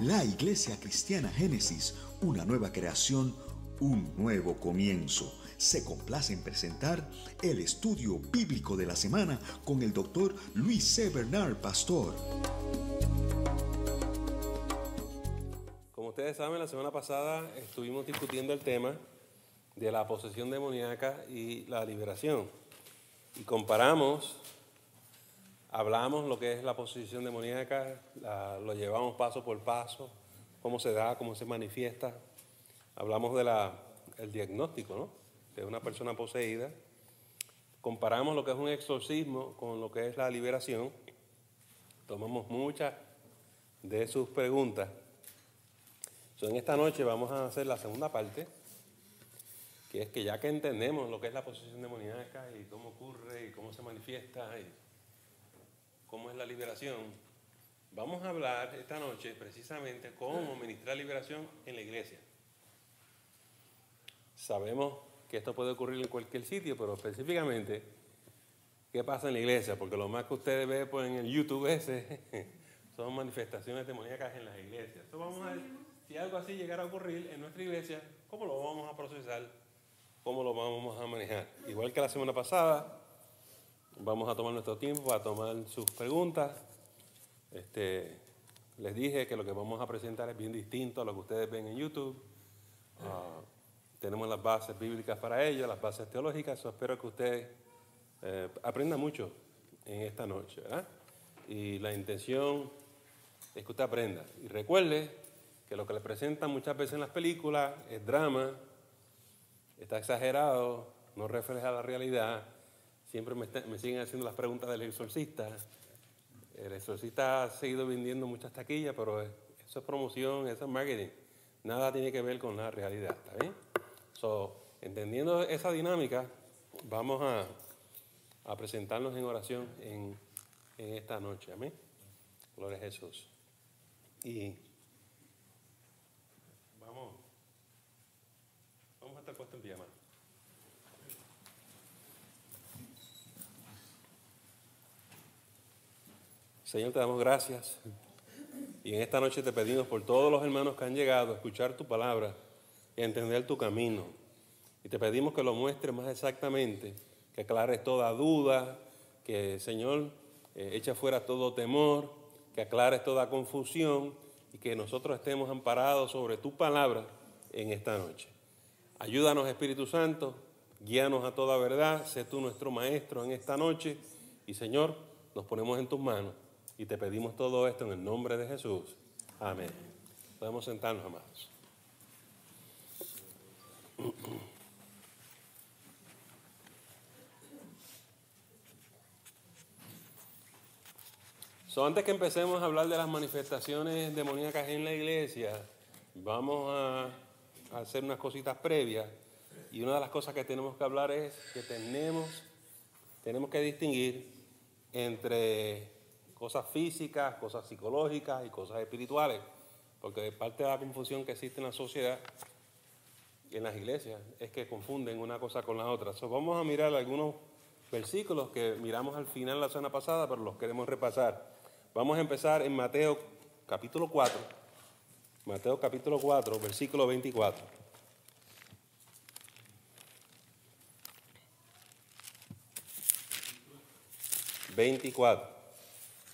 La Iglesia Cristiana Génesis, una nueva creación, un nuevo comienzo. Se complace en presentar el estudio bíblico de la semana con el doctor Luis C. Bernard, pastor. Como ustedes saben, la semana pasada estuvimos discutiendo el tema de la posesión demoníaca y la liberación. Y hablamos lo que es la posesión demoníaca, lo llevamos paso por paso, cómo se da, cómo se manifiesta. Hablamos del diagnóstico, ¿no?, de una persona poseída. Comparamos lo que es un exorcismo con lo que es la liberación. Tomamos muchas de sus preguntas. En esta noche vamos a hacer la segunda parte, que es que ya que entendemos lo que es la posesión demoníaca y cómo ocurre y cómo se manifiesta y cómo es la liberación, vamos a hablar esta noche precisamente cómo ministrar liberación en la iglesia. Sabemos que esto puede ocurrir en cualquier sitio, pero específicamente, ¿qué pasa en la iglesia? Porque lo más que ustedes ven pues, en el YouTube son manifestaciones demoníacas en las iglesias. Entonces vamos a ver, si algo así llegara a ocurrir en nuestra iglesia, ¿cómo lo vamos a procesar? ¿Cómo lo vamos a manejar? Igual que la semana pasada, vamos a tomar nuestro tiempo para tomar sus preguntas. Les dije que lo que vamos a presentar es bien distinto a lo que ustedes ven en YouTube. Tenemos las bases bíblicas para ello, las bases teológicas. Espero que ustedes aprendan mucho en esta noche, ¿verdad? Y la intención es que usted aprenda. Y recuerde que lo que le presentan muchas veces en las películas es drama, está exagerado, no refleja la realidad. Siempre me siguen haciendo las preguntas del exorcista. El exorcista ha seguido vendiendo muchas taquillas, pero eso es promoción, eso es marketing. Nada tiene que ver con la realidad, ¿está bien? Entendiendo esa dinámica, vamos a presentarnos en oración en esta noche. Amén. Gloria a Jesús. Y vamos a estar puestos en pijama. Señor, te damos gracias. Y en esta noche te pedimos por todos los hermanos que han llegado a escuchar tu palabra y a entender tu camino. Y te pedimos que lo muestres más exactamente, que aclares toda duda, que, Señor, echa fuera todo temor, que aclares toda confusión y que nosotros estemos amparados sobre tu palabra en esta noche. Ayúdanos, Espíritu Santo, guíanos a toda verdad, sé tú nuestro maestro en esta noche y, Señor, nos ponemos en tus manos y te pedimos todo esto en el nombre de Jesús. Amén. Podemos sentarnos, amados. Antes que empecemos a hablar de las manifestaciones demoníacas en la iglesia, vamos a hacer unas cositas previas. Y una de las cosas que tenemos que hablar es que tenemos que distinguir entre cosas físicas, cosas psicológicas y cosas espirituales. Porque parte de la confusión que existe en la sociedad y en las iglesias es que confunden una cosa con la otra. Vamos a mirar algunos versículos que miramos al final la semana pasada, pero los queremos repasar. Vamos a empezar en Mateo capítulo 4. Mateo capítulo 4, versículo 24.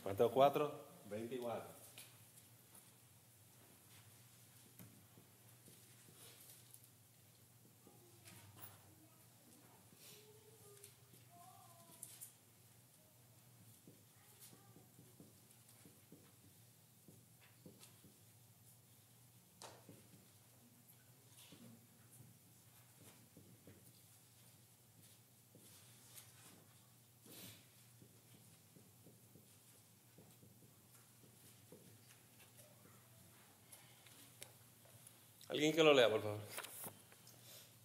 Mateo 4, 24. Alguien que lo lea, por favor.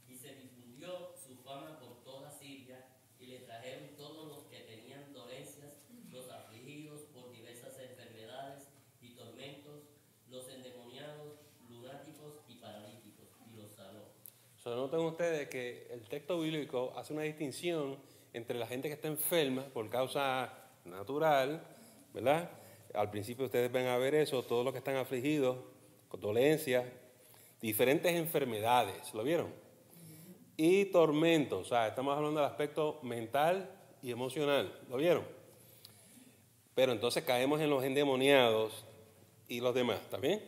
Y se difundió su fama por toda Siria, y le trajeron todos los que tenían dolencias, los afligidos por diversas enfermedades y tormentos, los endemoniados, lunáticos y paralíticos, y los sanó. Noten ustedes que el texto bíblico hace una distinción entre la gente que está enferma por causa natural, ¿verdad? Al principio ustedes van a ver eso, todos los que están afligidos, con dolencias, diferentes enfermedades, ¿lo vieron? Y tormentos, o sea, estamos hablando del aspecto mental y emocional, ¿lo vieron? Pero entonces caemos en los endemoniados y los demás, ¿está bien?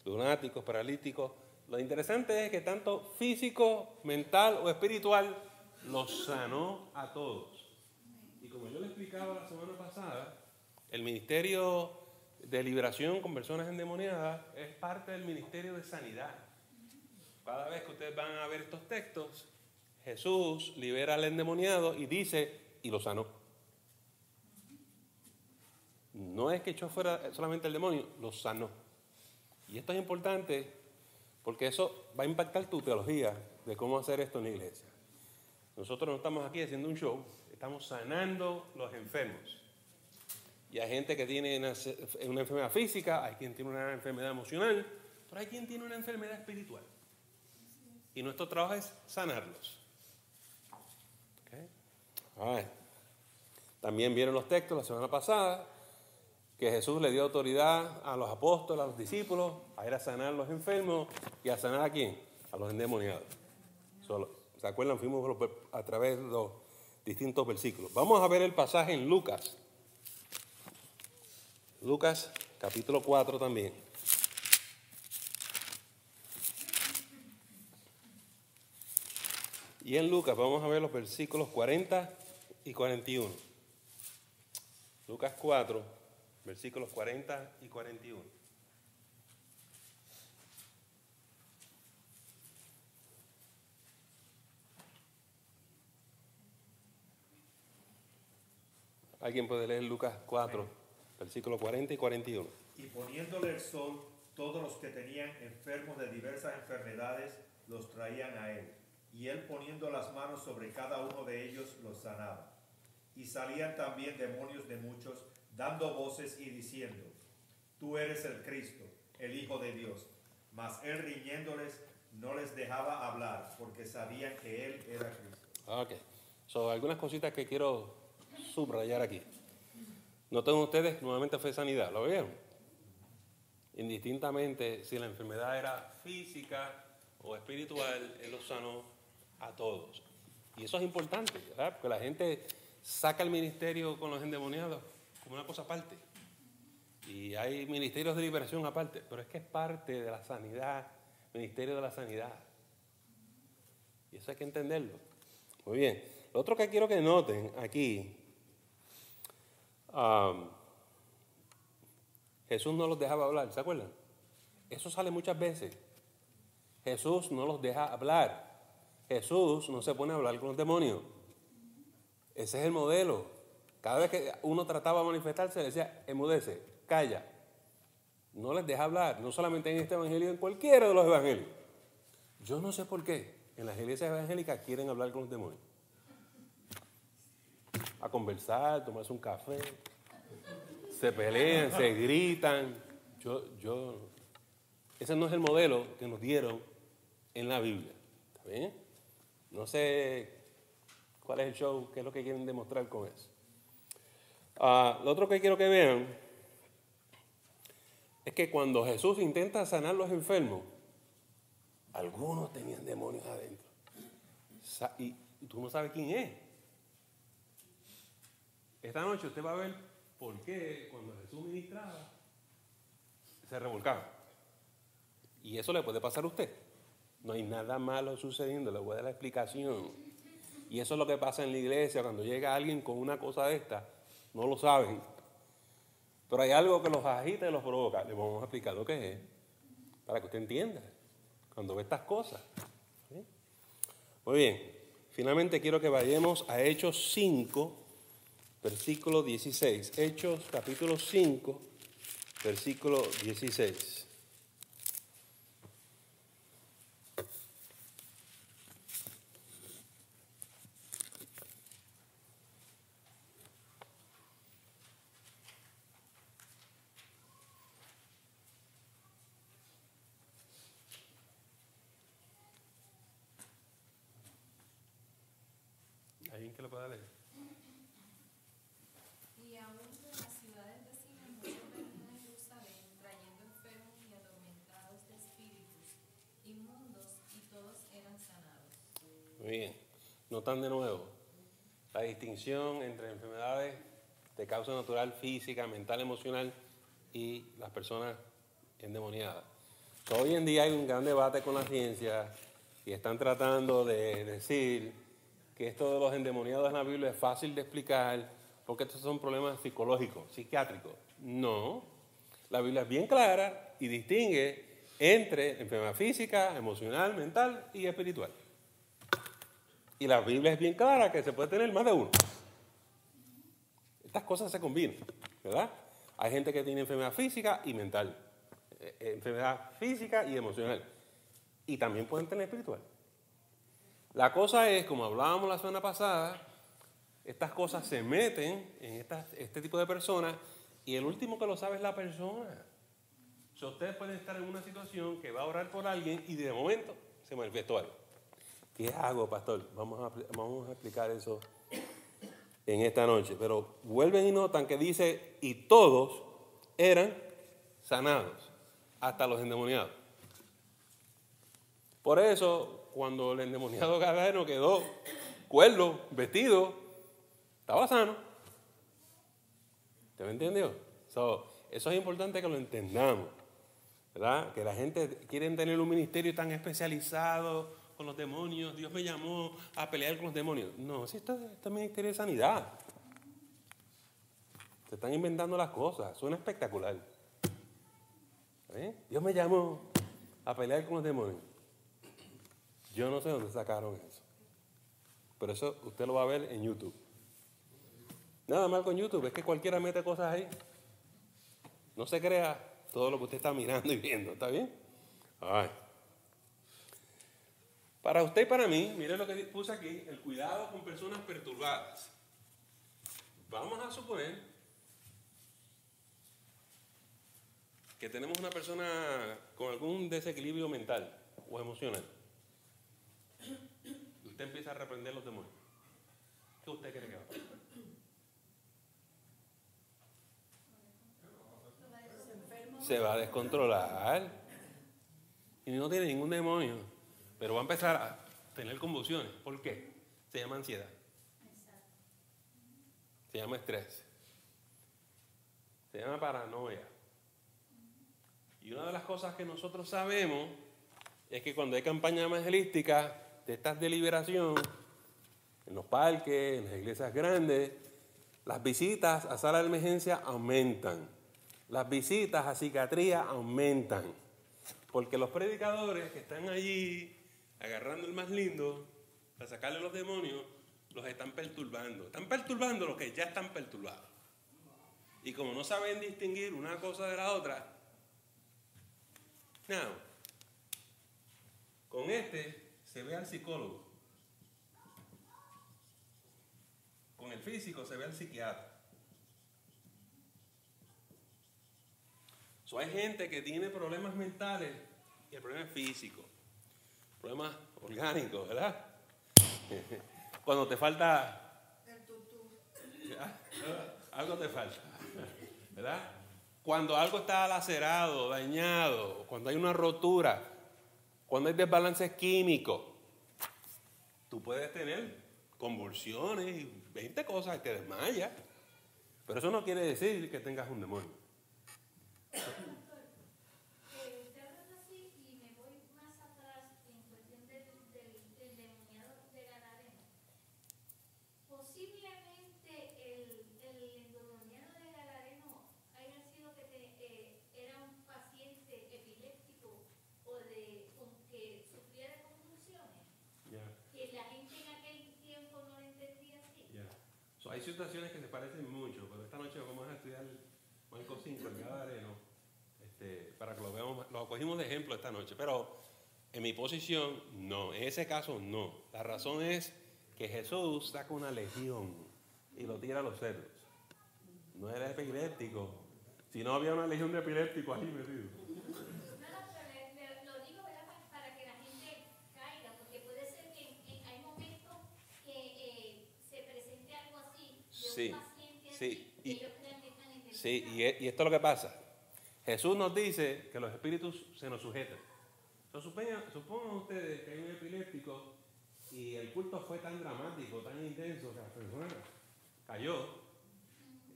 Lunáticos, paralíticos. Lo interesante es que tanto físico, mental o espiritual los sanó a todos. Y como yo le explicaba la semana pasada, el ministerio de liberación con personas endemoniadas es parte del ministerio de sanidad. Cada vez que ustedes van a ver estos textos, Jesús libera al endemoniado y dice, y lo sanó. No es que echó fuera solamente el demonio, lo sanó. Y esto es importante porque eso va a impactar tu teología de cómo hacer esto en la iglesia. Nosotros no estamos aquí haciendo un show, estamos sanando los enfermos. Y hay gente que tiene una enfermedad física, hay quien tiene una enfermedad emocional, pero hay quien tiene una enfermedad espiritual. Y nuestro trabajo es sanarlos. ¿Okay? También vieron los textos la semana pasada que Jesús le dio autoridad a los apóstoles, a los discípulos, a ir a sanar a los enfermos y a sanar a quién, a los endemoniados. ¿Se acuerdan? Fuimos a través de los distintos versículos. Vamos a ver el pasaje en Lucas. Lucas capítulo 4 también. Y en Lucas vamos a ver los versículos 40 y 41. Lucas 4, versículos 40 y 41. ¿Alguien puede leer Lucas 4, versículos 40 y 41? Y poniéndole el sol, todos los que tenían enfermos de diversas enfermedades los traían a él. Y él poniendo las manos sobre cada uno de ellos los sanaba. Y salían también demonios de muchos, dando voces y diciendo, tú eres el Cristo, el Hijo de Dios. Mas él riñéndoles no les dejaba hablar, porque sabían que él era Cristo. Ok, algunas cositas que quiero subrayar aquí. Noten ustedes, nuevamente fue sanidad, ¿lo vieron? Indistintamente si la enfermedad era física o espiritual, él los sanó a todos. Y eso es importante, ¿verdad? Porque la gente saca el ministerio con los endemoniados como una cosa aparte. Y hay ministerios de liberación aparte, pero es que es parte de la sanidad, ministerio de la sanidad. Y eso hay que entenderlo. Muy bien. Lo otro que quiero que noten aquí, Jesús no los dejaba hablar, ¿se acuerdan? Eso sale muchas veces. Jesús no los deja hablar. Jesús no se pone a hablar con los demonios. Ese es el modelo. Cada vez que uno trataba de manifestarse, le decía, enmudece, calla. No les deja hablar, no solamente en este evangelio, en cualquiera de los evangelios. Yo no sé por qué en las iglesias evangélicas quieren hablar con los demonios. A conversar, tomarse un café, se pelean, se gritan. Ese no es el modelo que nos dieron en la Biblia. ¿Está bien? No sé cuál es el show, qué es lo que quieren demostrar con eso. Lo otro que quiero que vean es que cuando Jesús intenta sanar a los enfermos, algunos tenían demonios adentro. Y tú no sabes quién es. Esta noche usted va a ver por qué cuando Jesús ministraba se revolcaba. Y eso le puede pasar a usted. No hay nada malo sucediendo, le voy a dar la explicación. Y eso es lo que pasa en la iglesia, cuando llega alguien con una cosa de esta, no lo saben. Pero hay algo que los agita y los provoca. Le vamos a explicar lo que es, para que usted entienda, cuando ve estas cosas. ¿Sí? Muy bien, finalmente quiero que vayamos a Hechos 5, versículo 16. Hechos capítulo 5, versículo 16. ¿Alguien que lo pueda leer? Y aún de las ciudades vecinas muchos no están de nuevo. La distinción entre enfermedades de causa natural, física, mental, emocional y las personas endemoniadas. Hoy en día hay un gran debate con la ciencia y están tratando de decir que esto de los endemoniados en la Biblia es fácil de explicar porque estos son problemas psicológicos, psiquiátricos. No, la Biblia es bien clara y distingue entre enfermedad física, emocional, mental y espiritual. Y la Biblia es bien clara que se puede tener más de uno. Estas cosas se combinan, ¿verdad? Hay gente que tiene enfermedad física y mental, enfermedad física y emocional. Y también pueden tener espiritual. La cosa es, como hablábamos la semana pasada, estas cosas se meten en este tipo de personas y el último que lo sabe es la persona. Si ustedes pueden estar en una situación que va a orar por alguien y de momento se manifestó algo. ¿Qué hago, pastor? Vamos a explicar eso en esta noche. Pero vuelven y notan que dice, y todos eran sanados, hasta los endemoniados. Por eso, cuando el endemoniado gadareno quedó cuerdo, vestido, estaba sano. ¿Usted me entendió? Eso es importante que lo entendamos, ¿verdad? Que la gente quiere tener un ministerio tan especializado con los demonios. Dios me llamó a pelear con los demonios. No, si esto es ministerio de sanidad. Se están inventando las cosas. Suena espectacular. Dios me llamó a pelear con los demonios. Yo no sé dónde sacaron eso. Pero eso usted lo va a ver en YouTube. Nada mal con YouTube, es que cualquiera mete cosas ahí. No se crea todo lo que usted está mirando y viendo, ¿está bien? Ay. Para usted y para mí, mire lo que puse aquí, el cuidado con personas perturbadas. Vamos a suponer que tenemos una persona con algún desequilibrio mental o emocional. Y usted empieza a reprender los demonios. ¿Qué usted cree que va a pasar? Se va a descontrolar. Y no tiene ningún demonio. Pero va a empezar a tener convulsiones. ¿Por qué? Se llama ansiedad. Se llama estrés. Se llama paranoia. Y una de las cosas que nosotros sabemos es que cuando hay campañas evangelísticas de estas de liberación, en los parques, en las iglesias grandes, las visitas a sala de emergencia aumentan. Las visitas a psiquiatría aumentan. Porque los predicadores que están allí agarrando el más lindo para sacarle los demonios, los están perturbando. Están perturbando los que ya están perturbados. Y como no saben distinguir una cosa de la otra, no. Con este se ve al psicólogo. Con el físico se ve al psiquiatra. Hay gente que tiene problemas mentales y el problema es físico. Problemas orgánicos, ¿verdad? Cuando te falta algo te falta, ¿verdad? Cuando algo está lacerado, dañado, cuando hay una rotura, cuando hay desbalances químicos, tú puedes tener convulsiones y 20 cosas que te desmayas. Pero eso no quiere decir que tengas un demonio. Te hablas así y me voy más atrás en cuestión del endemoniado de Gadareno. Posiblemente el endemoniado de Gadareno haya sido que era un paciente epiléptico o que sufría de convulsiones. Yeah. Que la gente en aquel tiempo no lo entendía así. Yeah. Hay situaciones que se parecen mucho, pero esta noche vamos a estudiar Marcos 5, el Gadareno, para que lo veamos, lo cogimos de ejemplo esta noche, pero en mi posición, no, en ese caso no. La razón es que Jesús saca una legión y lo tira a los cerdos. No era epiléptico, si no había una legión de epilépticos ahí metido. Lo digo, ¿verdad? Para que la gente caiga, porque puede ser que hay momentos que se presente algo así de Sí, un paciente sí. así, y ellos crean que están entendiendo. Sí, y esto es lo que pasa. Jesús nos dice que los espíritus se nos sujetan. Entonces, supongan ustedes que hay un epiléptico Y el culto fue tan dramático, tan intenso, que la persona cayó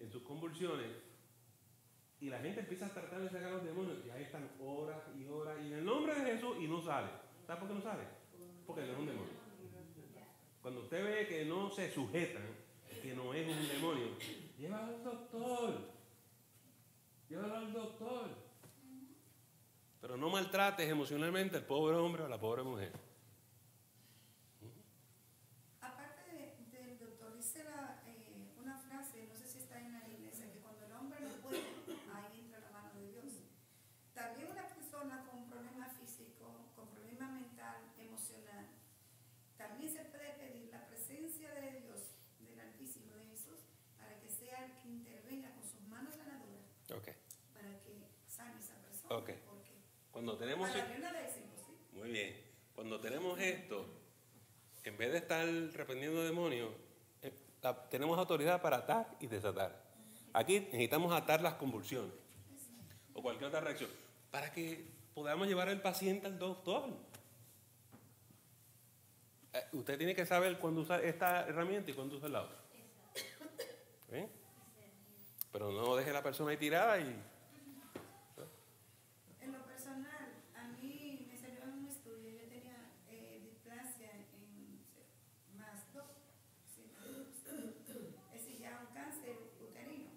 en sus convulsiones y la gente empieza a tratar de sacar a los demonios y ahí están horas y horas y en el nombre de Jesús y no sale. ¿Sabe por qué no sale? Porque no es un demonio. Cuando usted ve que no se sujetan, que no es un demonio, llévalo al doctor. Llévalo al doctor. Pero no maltrates emocionalmente al pobre hombre o a la pobre mujer. Aparte del doctor, dice una frase, no sé si está en la iglesia, que cuando el hombre no puede, ahí entra la mano de Dios. También una persona con un problema físico, con problema mental, emocional, también se puede pedir la presencia de Dios, del Altísimo, de Jesús, para que sea el que intervenga con sus manos sanadoras, Okay. para que sane esa persona. Okay. Porque Cuando tenemos para la una es imposible. muy bien. Cuando tenemos esto, en vez de estar reprendiendo demonios, tenemos autoridad para atar y desatar. Aquí necesitamos atar las convulsiones o cualquier otra reacción para que podamos llevar al paciente al doctor. Usted tiene que saber cuándo usar esta herramienta y cuándo usar la otra. ¿Bien? Pero no deje a la persona ahí tirada y... En lo personal, a mí me salió en un estudio, yo tenía displasia en más 2, es decir, ya un cáncer uterino.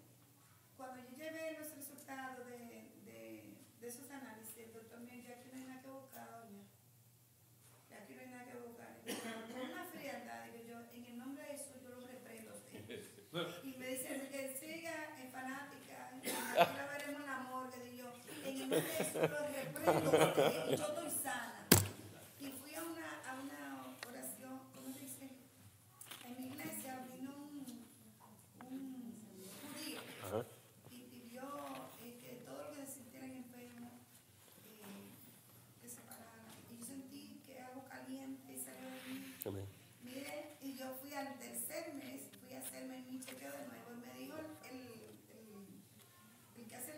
Cuando yo llevé los resultados de esos análisis, el doctor me dijo, aquí no hay nada que buscar, doña. Aquí no hay nada que buscar. Con una frialdad, digo yo, en el nombre de Jesús yo lo reprendo a usted. Y me dice que siga en fanática, aquí la veremos en la morgue, digo yo, en el nombre de Jesús lo reprendo a usted, y yo estoy sana. Y fui a una oración, ¿cómo se dice? En mi iglesia vino un judío. Ajá. Y pidió que todo lo que se sintieran enfermos, que se pararan. Y yo sentí que algo caliente salió de mí. Amén. Mire, y yo fui al tercer mes, fui a hacerme mi chequeo de nuevo. Y me dijo el que hace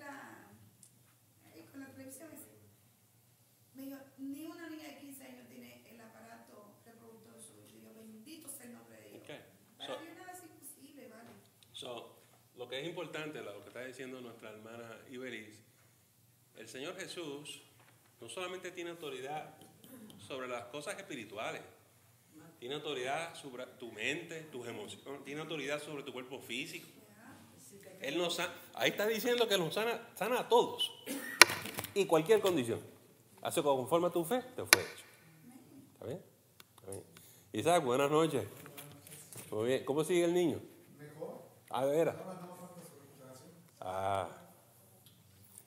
con la televisión ese. Me dijo, ni una niña de 15 años tiene el aparato reproductor suyo. Y yo, bendito sea el nombre de Dios. Okay. Para Dios nada es imposible, ¿vale? Lo que es importante, lo que está diciendo nuestra hermana Iberiz, el Señor Jesús no solamente tiene autoridad sobre las cosas espirituales, tiene autoridad sobre tu mente, tus emociones, tiene autoridad sobre tu cuerpo físico. Él nos ahí está diciendo que nos sana a todos y cualquier condición. Hace conforme a tu fe, te fue hecho. ¿Está bien? ¿Está bien? Isaac, buenas noches. Muy bien. ¿Cómo sigue el niño? Mejor. Ah, de veras. Ahora no falta su recuperación. Ah.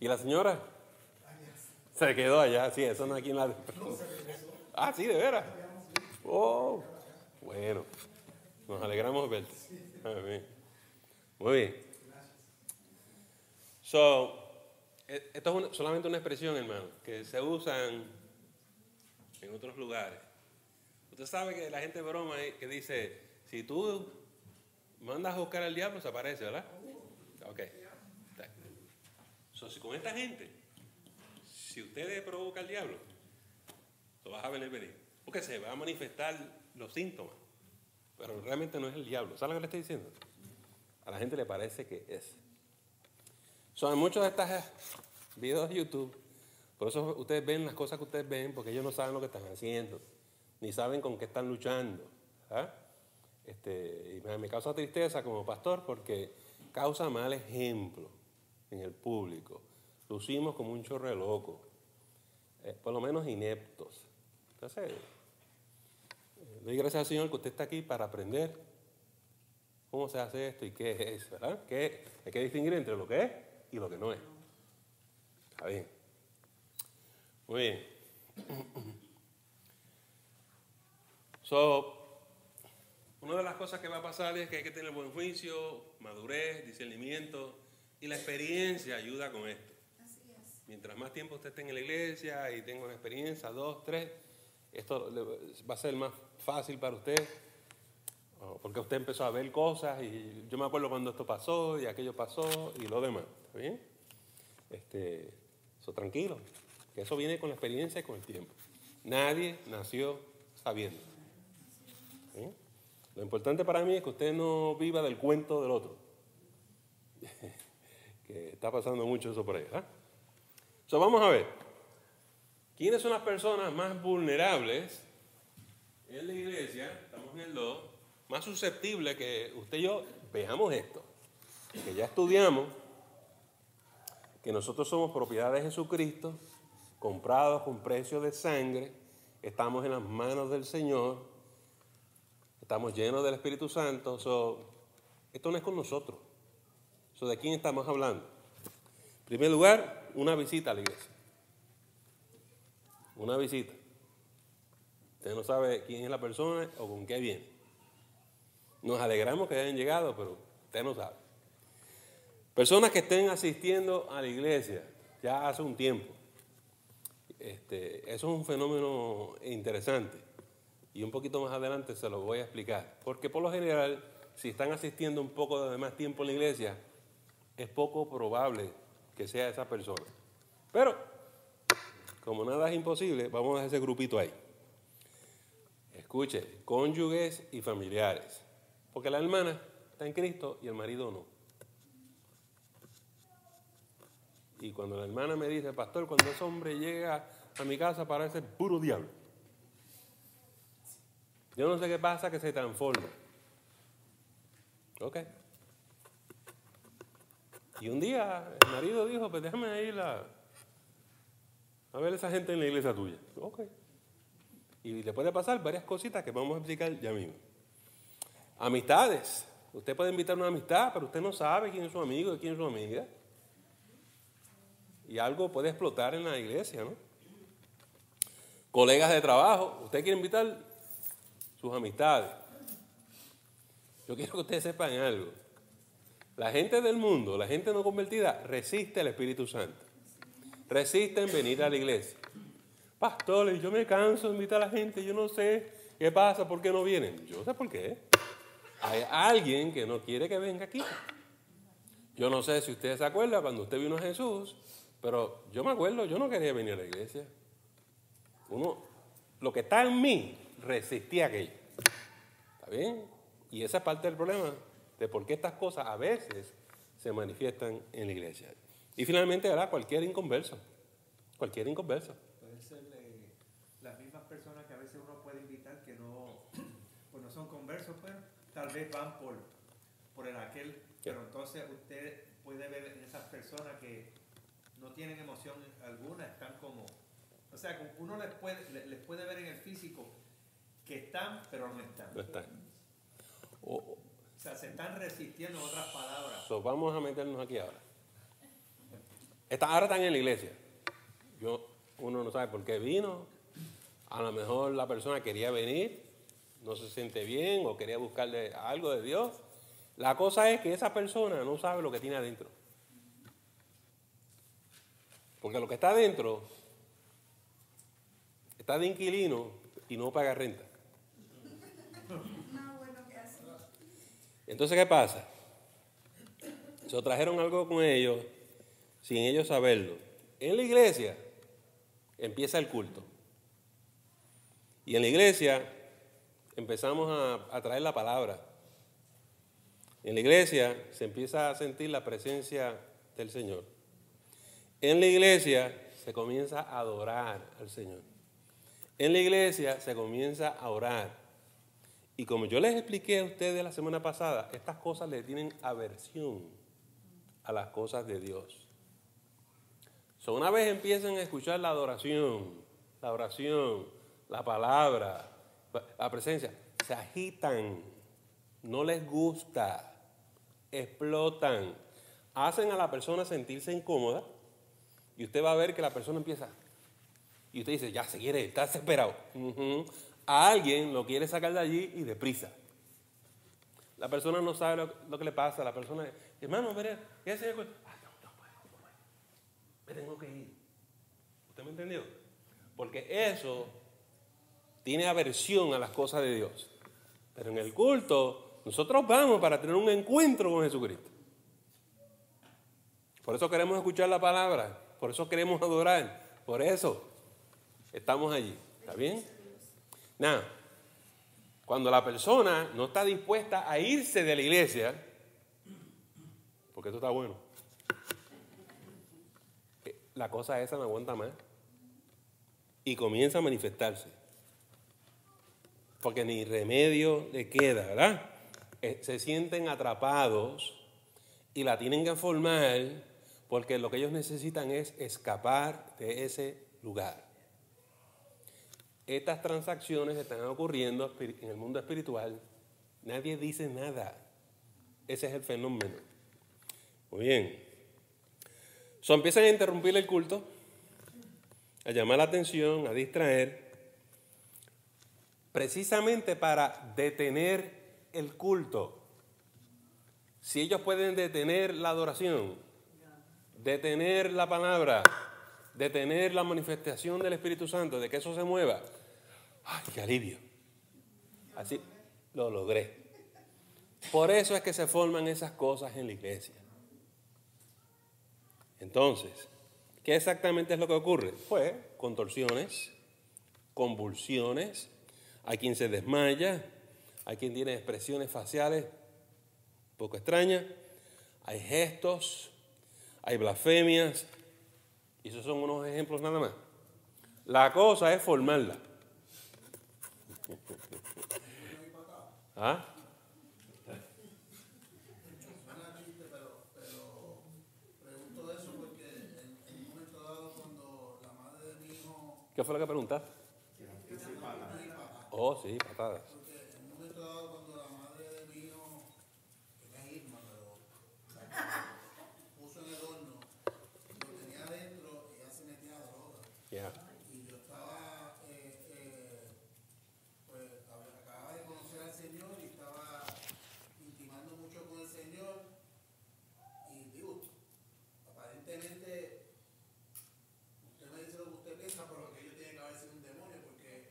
¿Y la señora? Se quedó allá, sí, eso no aquí en la... No se regresó. Ah, sí, de veras. Oh, bueno, nos alegramos de verte. Amén. Muy bien. Esto es solamente una expresión, hermano, que se usan en otros lugares. Usted sabe que la gente broma que dice, si tú mandas a buscar al diablo, se aparece, ¿verdad? Ok. Si con esta gente, si usted le provoca al diablo, lo vas a venir. Porque se va a manifestar los síntomas. Pero realmente no es el diablo. ¿Sabe lo que le estoy diciendo? A la gente le parece que es. En muchos de estos videos de YouTube, por eso ustedes ven las cosas que ustedes ven, porque ellos no saben lo que están haciendo, ni saben con qué están luchando. Y me causa tristeza como pastor porque causa mal ejemplo en el público. Lucimos como un chorro de loco, por lo menos ineptos. Entonces, doy gracias al Señor que usted está aquí para aprender cómo se hace esto y qué es, ¿verdad? Hay que distinguir entre lo que es y lo que no es. Está bien. Muy bien. Una de las cosas que va a pasar es que hay que tener buen juicio, madurez, discernimiento, y la experiencia ayuda con esto. Así es. Mientras más tiempo usted esté en la iglesia y tenga una experiencia, 2, 3, esto va a ser más fácil para usted, porque usted empezó a ver cosas y yo me acuerdo cuando esto pasó y aquello pasó y lo demás. ¿Está bien? Tranquilo, que eso viene con la experiencia y con el tiempo. Nadie nació sabiendo. Lo importante para mí es que usted no viva del cuento del otro. Que está pasando mucho eso por ahí, ¿verdad? Vamos a ver. ¿Quiénes son las personas más vulnerables en la iglesia? Estamos en el 2. Más susceptibles que usted y yo veamos esto. Que ya estudiamos que nosotros somos propiedad de Jesucristo, comprados con precio de sangre, estamos en las manos del Señor, estamos llenos del Espíritu Santo. Esto no es con nosotros. ¿De quién estamos hablando? En primer lugar, una visita a la iglesia. Una visita. Usted no sabe quién es la persona o con qué viene. Nos alegramos que hayan llegado, pero usted no sabe. Personas que estén asistiendo a la iglesia ya hace un tiempo. Eso es un fenómeno interesante. Y un poquito más adelante se lo voy a explicar. Porque por lo general, si están asistiendo un poco de más tiempo en la iglesia, es poco probable que sea esa persona. Pero, como nada es imposible, vamos a ese grupito ahí. Escuche, cónyuges y familiares. Porque la hermana está en Cristo y el marido no. Y cuando la hermana me dice, pastor, cuando ese hombre llega a mi casa parece puro diablo. Yo no sé qué pasa, que se transforma. Ok. Y un día el marido dijo, pues déjame ir a ver a esa gente en la iglesia tuya. Ok. Y le puede pasar varias cositas que vamos a explicar ya mismo. Amistades. Usted puede invitar a una amistad, pero usted no sabe quién es su amigo y quién es su amiga. Y algo puede explotar en la iglesia, ¿no? Colegas de trabajo. Usted quiere invitar sus amistades. Yo quiero que ustedes sepan algo. La gente del mundo, la gente no convertida, resiste al Espíritu Santo. Resisten venir a la iglesia. Pastores, yo me canso de invitar a la gente, yo no sé qué pasa, ¿por qué no vienen? Yo sé por qué. Hay alguien que no quiere que venga aquí. Yo no sé si usted se acuerda cuando usted vino a Jesús, pero yo me acuerdo, yo no quería venir a la iglesia. Lo que está en mí, resistía aquello. ¿Está bien? Y esa es parte del problema de por qué estas cosas a veces se manifiestan en la iglesia. Y finalmente, ¿verdad? Cualquier inconverso. Pueden ser las mismas personas que a veces uno puede invitar que no son conversos, pues tal vez van por el aquel, pero entonces usted puede ver en esas personas que no tienen emoción alguna, están como, o sea, uno les puede ver en el físico que están, pero no están. No están. O sea, se están resistiendo, en otras palabras. Vamos a meternos aquí ahora. Ahora están en la iglesia. Uno no sabe por qué vino. A lo mejor la persona quería venir, no se siente bien o quería buscarle algo de Dios. La cosa es que esa persona no sabe lo que tiene adentro. Porque lo que está adentro está de inquilino y no paga renta. Entonces, ¿qué pasa? Se trajeron algo con ellos sin ellos saberlo. En la iglesia empieza el culto. Y en la iglesia empezamos a traer la palabra. En la iglesia se empieza a sentir la presencia del Señor. En la iglesia se comienza a adorar al Señor. En la iglesia se comienza a orar. Y como yo les expliqué a ustedes la semana pasada, estas cosas le tienen aversión a las cosas de Dios. Una vez empiezan a escuchar la oración, la palabra, la presencia, se agitan, no les gusta, explotan, hacen a la persona sentirse incómoda y usted va a ver que la persona empieza, y usted dice, ya se quiere, está desesperado. A alguien lo quiere sacar de allí y deprisa. La persona no sabe lo que le pasa, la persona, hermano, mire, ¿qué hace? No puedo, me tengo que ir. ¿Usted me entendió? Porque eso tiene aversión a las cosas de Dios. Pero en el culto, nosotros vamos para tener un encuentro con Jesucristo. Por eso queremos escuchar la palabra, por eso queremos adorar, por eso estamos allí. ¿Está bien? Nada. Cuando la persona no está dispuesta a irse de la iglesia, porque esto está bueno, la cosa esa no aguanta más y comienza a manifestarse. Porque ni remedio le queda, ¿verdad? Se sienten atrapados y la tienen que formar porque lo que ellos necesitan es escapar de ese lugar. Estas transacciones están ocurriendo en el mundo espiritual. Nadie dice nada. Ese es el fenómeno. Muy bien. Empiezan a interrumpir el culto, a llamar la atención, a distraer, precisamente para detener el culto. Si ellos pueden detener la adoración, detener la palabra, detener la manifestación del Espíritu Santo, de que eso se mueva, ¡ay, qué alivio! Así lo logré. Por eso es que se forman esas cosas en la iglesia. Entonces, ¿qué exactamente es lo que ocurre? Pues contorsiones, convulsiones, hay quien se desmaya, hay quien tiene expresiones faciales un poco extrañas, hay gestos, hay blasfemias, y esos son unos ejemplos nada más. La cosa es formarla. ¿Ah? ¿Qué fue lo que preguntaste? Oh, sí, patadas. Porque en un momento dado, cuando la madre de mi hijo, que es Irma, pero puso en el horno, lo tenía adentro y ella se metía a droga. Yeah. Y yo estaba, pues acababa de conocer al Señor y estaba intimando mucho con el Señor. Y digo, aparentemente, usted me dice lo que usted piensa, pero aquello tiene que haber sido un demonio, porque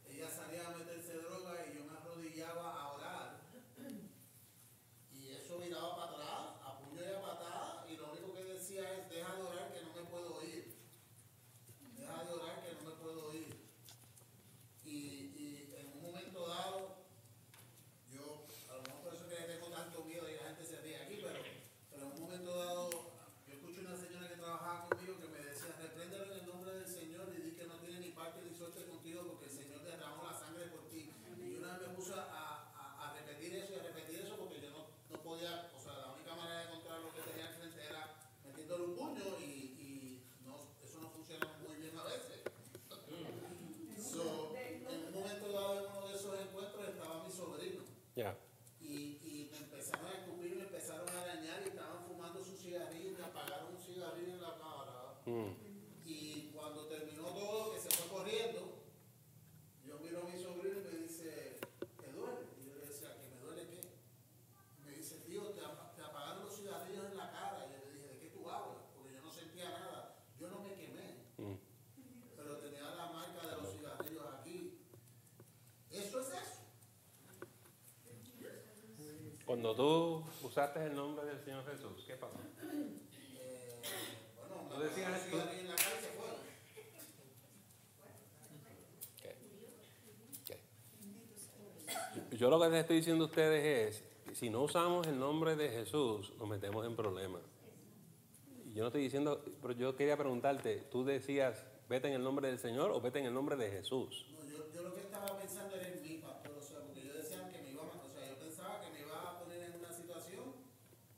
ella salía a meterse droga y yo me arrodillaba a orar. Y eso miraba para atrás, a puño y a patada, y lo único que decía es, deja de orar que no me puedo ir. Deja de orar que no me puedo ir. Y en un momento dado, yo, a lo mejor por eso que le tengo tanto miedo y la gente se ríe aquí, pero en un momento dado, yo escuché una señora que trabajaba conmigo que me decía, repréndelo en el nombre del Señor y di que no tiene ni parte ni suerte contigo porque el Señor derramó la sangre por ti. Y una vez me puse a repetir eso y a repetir eso porque yo no podía, o sea, la única manera de encontrar lo que tenía al frente era metiéndole un puño y no, eso no funciona muy bien a veces. En un momento dado, en uno de esos encuentros estaba mi sobrino. Yeah. Y me empezaron a escupir, me empezaron a arañar y estaban fumando su cigarrillo y me apagaron un cigarrillo en la cara. Y cuando terminó todo, que se fue corriendo, yo miro a mi sobrino y me dice, ¿te duele? Y yo le decía, ¿que me duele qué? Me dice, tío, te apagaron los cigarrillos en la cara. Y yo le dije, ¿de qué tú hablas? Porque yo no sentía nada. Yo no me quemé, pero tenía la marca de los cigarrillos aquí. ¿Eso es eso? Cuando tú usaste el nombre del Señor Jesús, ¿qué pasó? Bueno, Tú decías me esto. en la cara y se fueron. Yo lo que les estoy diciendo a ustedes es, si no usamos el nombre de Jesús, nos metemos en problemas. Y yo no estoy diciendo, pero yo quería preguntarte, ¿tú decías, vete en el nombre del Señor o vete en el nombre de Jesús? No, yo lo que estaba pensando era en mí, pastor, o sea, porque yo decía que me iba a, o sea, yo pensaba que me iba a poner en una situación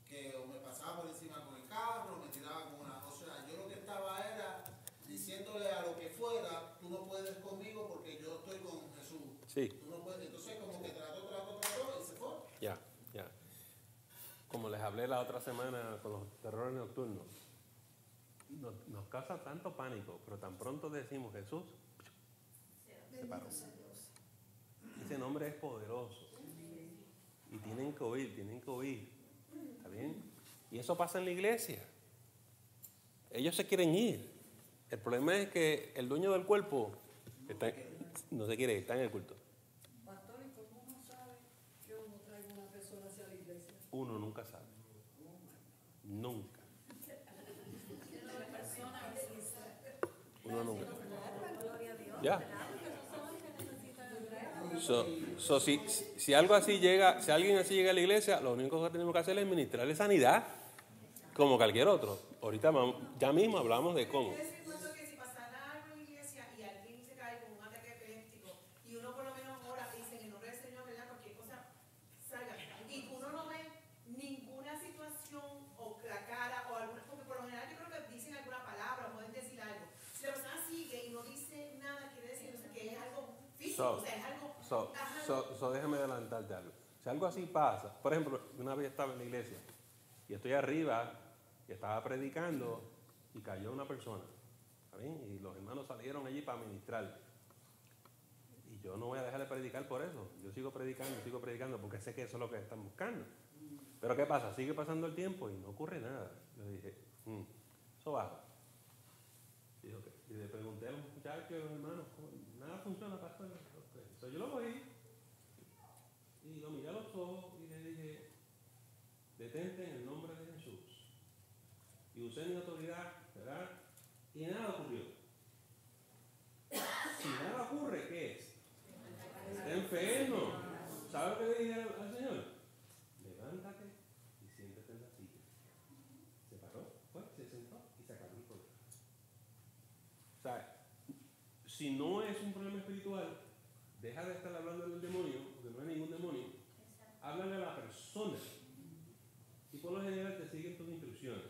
que o me pasaba por encima con el carro, o me tiraba con una, o sea, yo lo que estaba era diciéndole a lo que fuera, tú no puedes conmigo porque yo estoy con Jesús. Sí. Tú no puedes, entonces como que trató y se fue. Ya. Como les hablé la otra semana con los terrores nocturnos, nos causa tanto pánico, pero tan pronto decimos Jesús, se paró. Ese nombre es poderoso. Y tienen que oír. ¿Está bien? Y eso pasa en la iglesia. Ellos se quieren ir. El problema es que el dueño del cuerpo no se quiere ir, está en el culto. Pastor, ¿y cómo uno sabe que uno trae una persona hacia la iglesia? Uno nunca sabe. Nunca. Uno nunca. Ya. Si algo así llega, si alguien así llega a la iglesia, lo único que tenemos que hacer es ministrarle sanidad, como cualquier otro. Ahorita ya mismo hablamos de cómo. Que si pasara algo en la iglesia y alguien se cae con un ataque epiléptico y uno por lo menos ora y dice en el nombre del Señor, ¿verdad? Cualquier cosa salga. Y uno no ve ninguna situación o la cara o alguna, porque por lo general yo creo que dicen alguna palabra o pueden decir algo. Si la persona sigue y no dice nada, quiere decir que es algo físico, o sea, es algo. Déjame adelantarte algo. Si algo así pasa, por ejemplo, una vez estaba en la iglesia y estoy arriba y estaba predicando y cayó una persona, ¿saben? Y los hermanos salieron allí para ministrar. Y yo no voy a dejar de predicar por eso. Yo sigo predicando porque sé que eso es lo que están buscando. Pero ¿qué pasa? Sigue pasando el tiempo y no ocurre nada. Yo dije, eso baja. Y le pregunté a los muchachos y a los hermanos, nada funciona, pastor. Entonces yo lo cogí y lo miré a los ojos y le dije, detente en el nombre de Jesús. Y usé mi autoridad, ¿verdad? Y nada ocurrió. Si nada ocurre, ¿qué es? Está enfermo. ¿Sabe lo que le dije al Señor? Levántate y siéntate en la silla. Se paró, se sentó y se acabó el problema. O sea, si no es un problema espiritual, deja de estar hablando del demonio, porque no hay ningún demonio. Háblale a la persona. Y por lo general te siguen tus instrucciones.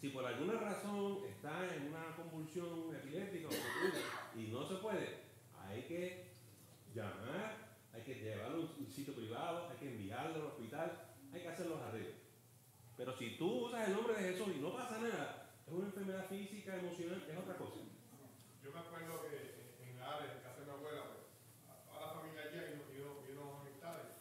Si por alguna razón está en una convulsión epiléptica y no se puede, hay que llamar, hay que llevarlo a un sitio privado, hay que enviarlo al hospital, hay que hacer los arreglos. Pero si tú usas el nombre de Jesús y no pasa nada, es una enfermedad física, emocional, es otra cosa. Yo me acuerdo que en la área, en casa de mi abuela, pues, a la familia allá y unos amistades.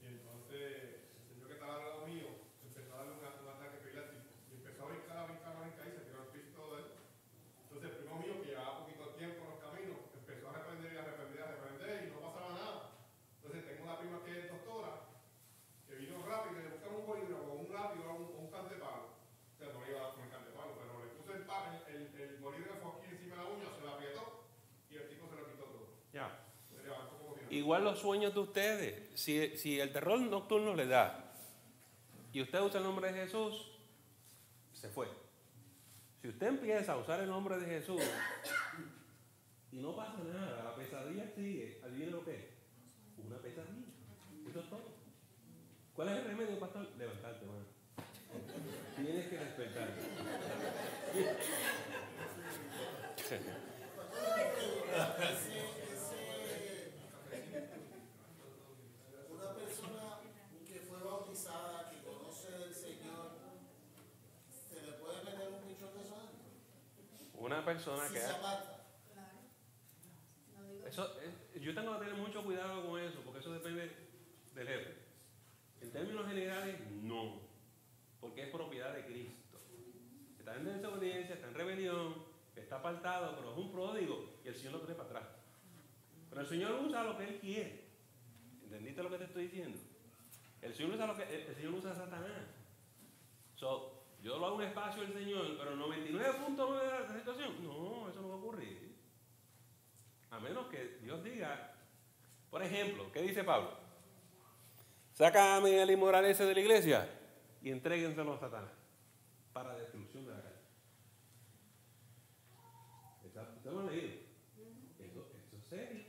Y entonces, el señor que estaba al lado mío empezó a darle un ataque epiléptico. Y empezó a brincar y se tiró al piso y todo eso. Entonces, el primo mío, que llevaba poquito tiempo en los caminos, empezó a reprender y no pasaba nada. Entonces, tengo una prima que es doctora, que vino rápido y le buscaron un bolígrafo o un lápiz o un cantepalo. O sea, no le iba a dar con el cantepalo, pero le puse el bolígrafo aquí encima de la uña, se la apretó y el tipo se lo quitó todo. Ya. Se levantó como bien. Igual los sueños de ustedes. Si el terror nocturno le da y usted usa el nombre de Jesús, se fue. Si usted empieza a usar el nombre de Jesús y no pasa nada, la pesadilla sigue, adivine lo que es. Una pesadilla. Eso es todo. ¿Cuál es el remedio, pastor? Levantarte, hermano. Tienes que despertar. Una persona que fue bautizada, que conoce del Señor, ¿se le puede meter un bicho de eso adentro? Una persona Si que... se aparta. Yo tengo que tener mucho cuidado con eso, porque eso depende del jefe. En términos generales, no, porque es propiedad de Cristo. Está en desobediencia, está en rebelión, está apartado, pero es un pródigo y el Señor lo trae para atrás. Pero el Señor usa lo que Él quiere. ¿Entendiste lo que te estoy diciendo? El Señor usa a Satanás. Yo lo hago un espacio al Señor, pero 99.9 de la situación, no, eso no va a ocurrir. A menos que Dios diga, por ejemplo, ¿qué dice Pablo? Sácame el inmoral ese de la iglesia y entréguenselo a Satanás para destrucción de la carne. ¿Usted lo ha leído? Eso es serio.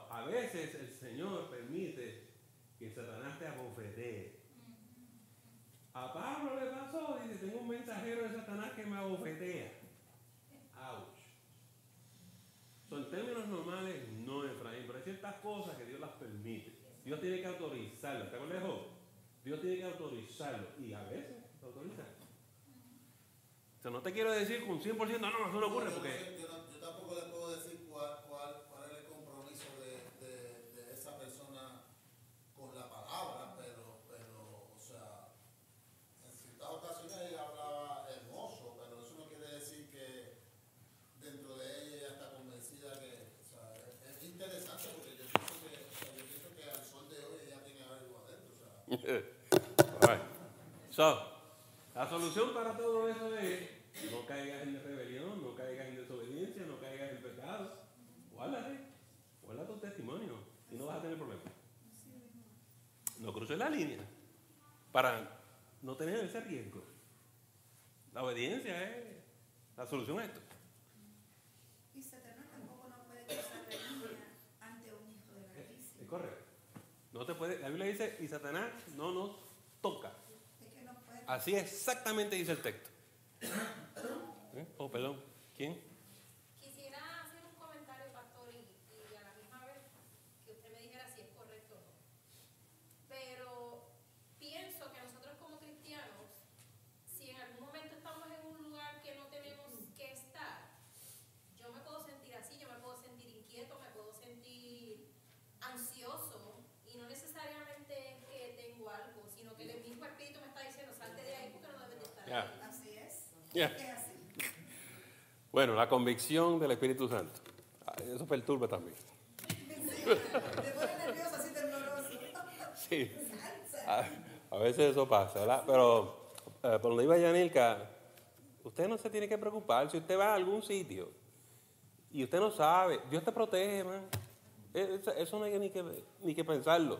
A veces el Señor permite que Satanás te abofetee. A Pablo le pasó, dice, tengo un mensajero de Satanás que me abofetea. Ouch. En términos normales, no, Efraín, pero hay ciertas cosas que Dios las permite. Dios tiene que autorizarlo. ¿Está lejos? Dios tiene que autorizarlo. Y a veces lo autoriza. O sea, no te quiero decir con 100%, no, eso no ocurre porque... Yo tampoco le puedo decir cuál es el compromiso de esa persona con la palabra, pero o sea, en ciertas ocasiones ella hablaba hermoso, pero eso no quiere decir que dentro de ella ella está convencida que, o sea, es interesante porque yo pienso que al sol de hoy ella tiene algo adentro, o sea. La solución para todo eso es no caigas en rebelión, no caigas en desobediencia, no caigas en pecado. la línea para no tener ese riesgo. La obediencia es la solución a esto. Y Satanás tampoco no puede cruzar la línea ante un hijo del Altísimo. Es correcto. No te puede, la Biblia dice, y Satanás no nos toca. Es que no puede. Así exactamente dice el texto. Oh, perdón. ¿Quién? Quisiera hacer un comentario, pastor, y a la misma vez que usted me dijera si es correcto o no. Pero pienso que nosotros como cristianos, si en algún momento estamos en un lugar que no tenemos que estar, yo me puedo sentir así, yo me puedo sentir inquieto, me puedo sentir ansioso, y no necesariamente es que tengo algo, sino que el mismo espíritu me está diciendo, salte de ahí porque no debes de estar Yeah. ahí. Así es. Yeah. Es así. Bueno, la convicción del Espíritu Santo. Eso perturba también. Te pone nervioso, así tembloroso. Sí. A veces eso pasa, ¿verdad? Pero por donde iba Yanilka, usted no se tiene que preocupar. Si usted va a algún sitio y usted no sabe, Dios te protege, man. Eso no hay ni que pensarlo.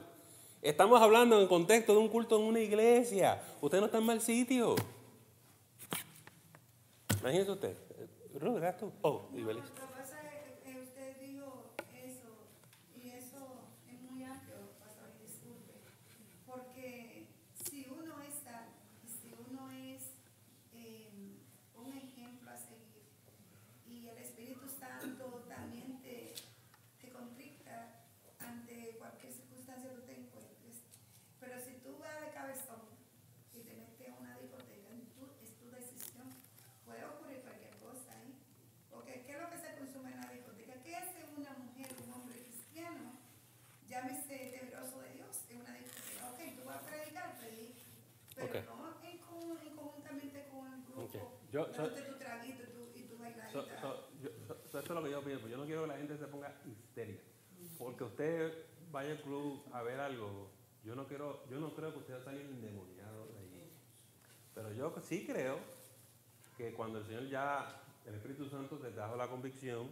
Estamos hablando en el contexto de un culto en una iglesia. Usted no está en mal sitio. Imagínese usted. Ruth, ¿eras tú? Oh, y Belis. Lo que pasa es que usted dijo eso, y eso es muy amplio, pastor, y disculpe, porque si uno es tal, y si uno es un ejemplo a seguir, y el Espíritu Santo también te contricta ante cualquier circunstancia que tú te encuentres, pero si tú vas de cabezón y te metes a una discoteca, es tu decisión, puede ocurrir cualquier cosa ahí. Porque ¿qué es lo que se consume en la discoteca? ¿Qué hace una mujer, un hombre cristiano? Llámese temeroso de Dios en una discoteca. Ok, tú vas a predicar, pero Okay. no conjuntamente con el grupo. Okay. Dándote tu traguito y tu bailadita. Eso es lo que yo pienso. Yo no quiero que la gente se ponga histérica. Porque usted vaya al club a ver algo, yo no creo que usted va a salir endemoniado de allí. Pero yo sí creo que cuando el Espíritu Santo te trajo la convicción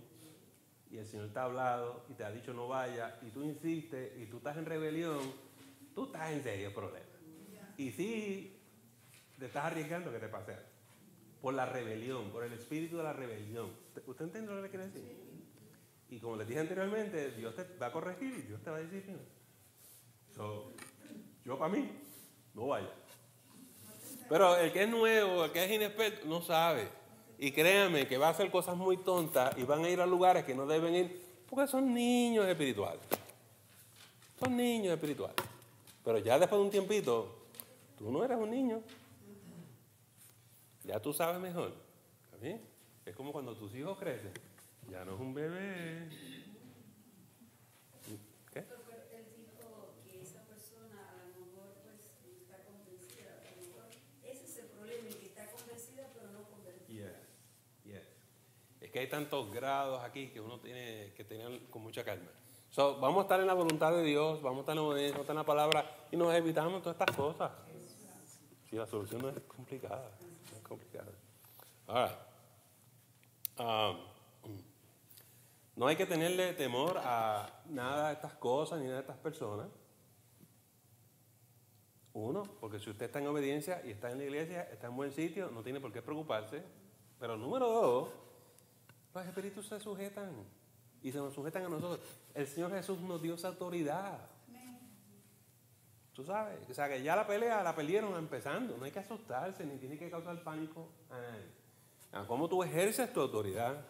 y el Señor te ha hablado y te ha dicho no vaya y tú insistes y tú estás en rebelión, tú estás en serio problema. Y sí, te estás arriesgando que te pase algo. Por la rebelión, por el espíritu de la rebelión. ¿Usted entiende lo que le quiere decir? Y como les dije anteriormente, Dios te va a corregir y Dios te va a decir, yo para mí, no vaya. Pero el que es nuevo, el que es inexperto, no sabe. Y créanme que va a hacer cosas muy tontas y van a ir a lugares que no deben ir porque son niños espirituales. Son niños espirituales. Pero ya después de un tiempito, tú no eres un niño. Ya tú sabes mejor. ¿Está bien? Es como cuando tus hijos crecen. Ya no es un bebé. ¿Qué? Pero él dijo que esa persona a lo mejor pues está convencida. A lo mejor ese es el problema, que está convencida pero no convencida. Yeah. Es que hay tantos grados aquí que uno tiene que tener con mucha calma. Vamos a estar en la voluntad de Dios, vamos a estar en la obediencia, vamos a estar en la palabra y nos evitamos todas estas cosas. Si la solución no es complicada. No es complicada. Ahora, no hay que tenerle temor a nada de estas cosas ni nada de estas personas. Uno, porque si usted está en obediencia y está en la iglesia, está en buen sitio, no tiene por qué preocuparse. Pero número dos, los espíritus se sujetan y se nos sujetan a nosotros. El Señor Jesús nos dio esa autoridad. Tú sabes, o sea que ya la pelea la perdieron empezando. No hay que asustarse ni tiene que causar pánico a nadie. ¿Cómo tú ejerces tu autoridad?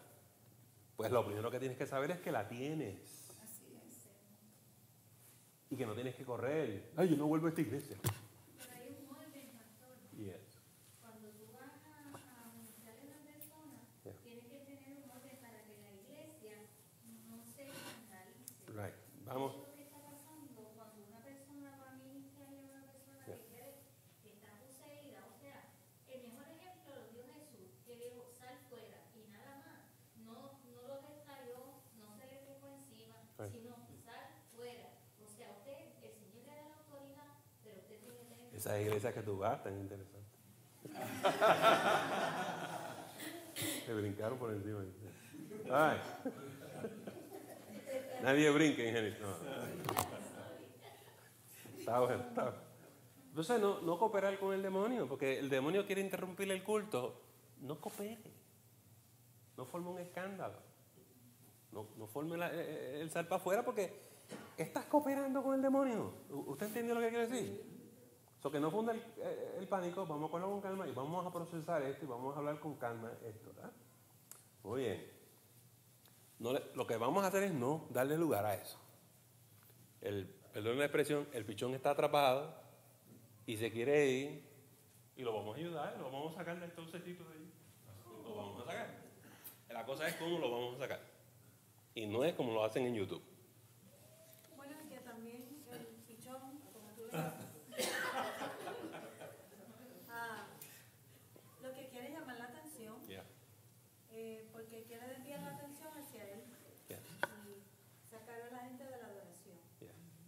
Pues lo primero que tienes que saber es que la tienes. Así es. Y que no tienes que correr. Ay, yo no vuelvo a esta iglesia. Pero hay un orden, pastor. Yes. Cuando tú vas a ministrar a una persona, Yeah. tienes que tener un orden para que la iglesia no se escandalice. Right. Vamos. Eso es lo que está pasando cuando una persona va a ministrar a una persona Yeah. que está poseída. O sea, el mejor ejemplo lo dio Jesús, que dijo, sal fuera y nada más. No lo descayó, no se le pegó encima, Right. sino sal fuera. O sea, usted, el Señor le da la autoridad, pero usted tiene que... Esa iglesia que tú vas, tan interesante. Me brincaron por encima. Ay. Nadie brinca en Génesis. No. Está bueno, está bueno. Entonces no cooperar con el demonio, porque el demonio quiere interrumpir el culto. No coopere. No forme un escándalo. No forme el sal para afuera porque estás cooperando con el demonio. ¿Usted entendió lo que quiere decir? So que no funda el pánico, vamos a cogerlo con calma y vamos a procesar esto y vamos a hablar con calma esto, ¿verdad? Muy bien. Lo que vamos a hacer es no darle lugar a eso. Perdón la expresión, el pichón está atrapado y se quiere ir y lo vamos a ayudar, lo vamos a sacar del torcecito de ahí. Lo vamos a sacar. La cosa es cómo lo vamos a sacar. Y no es como lo hacen en YouTube. Bueno, que también el pichón, como tú le dices, lo que quiere es llamar la atención, porque quiere desviar la atención hacia él y sacar a la gente de la adoración.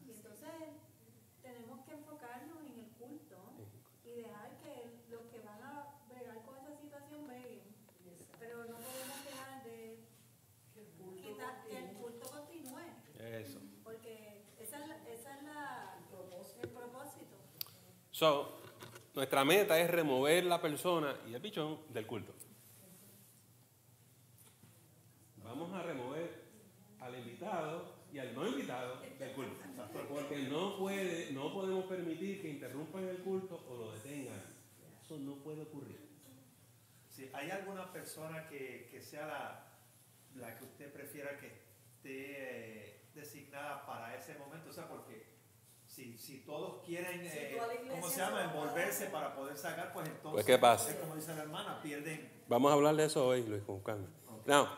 Y entonces tenemos que enfocarnos en el culto y dejar que los que van a bregar con esa situación breguen. Pero no podemos dejar de quitar que el culto continúe. Eso. Porque esa es el propósito. So, nuestra meta es remover la persona y el pichón del culto. Vamos a remover al invitado y al no invitado del culto. Porque no podemos permitir que interrumpan el culto o lo detengan. Eso no puede ocurrir. Si hay alguna persona que sea la que usted prefiera que esté designada para ese momento, o sea, porque si todos quieren, ¿cómo se llama? Envolverse para poder sacar, pues entonces, pues ¿qué pasa? como dice la hermana, pierden. Vamos a hablar de eso hoy, Luis, con calma. No,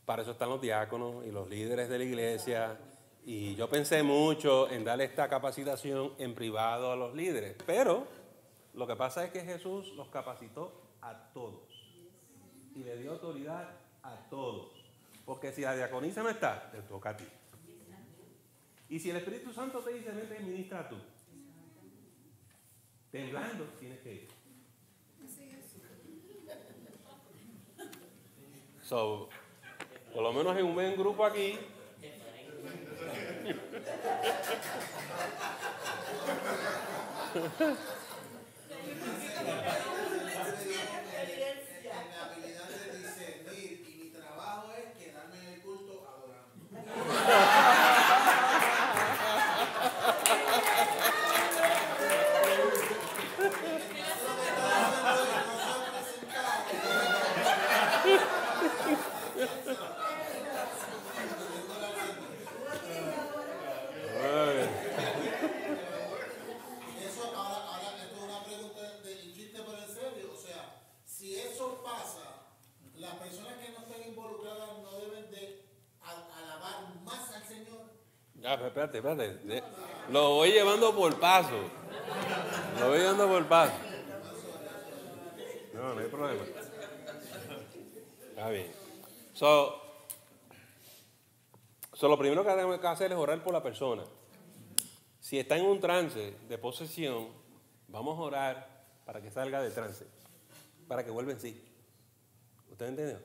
para eso están los diáconos y los líderes de la iglesia. Y yo pensé mucho en darle esta capacitación en privado a los líderes. Pero lo que pasa es que Jesús los capacitó a todos. Y le dio autoridad a todos. Porque si la diaconisa no está, te toca a ti. Y si el Espíritu Santo te dice, vete, ministra tú. Temblando, tienes que ir. So, por lo menos en un buen grupo aquí. La habilidad de discernir y mi trabajo es quedarme en el culto adorando. Eso ahora esto es una pregunta de chiste pero en serio, o sea, si eso pasa, las personas que no están involucradas no deben de alabar más al Señor. Ya, espérate. Lo voy llevando por paso. No hay problema. Está bien. So, lo primero que tenemos que hacer es orar por la persona. Si está en un trance de posesión, vamos a orar para que salga del trance, para que vuelva en sí. ¿Usted entendió?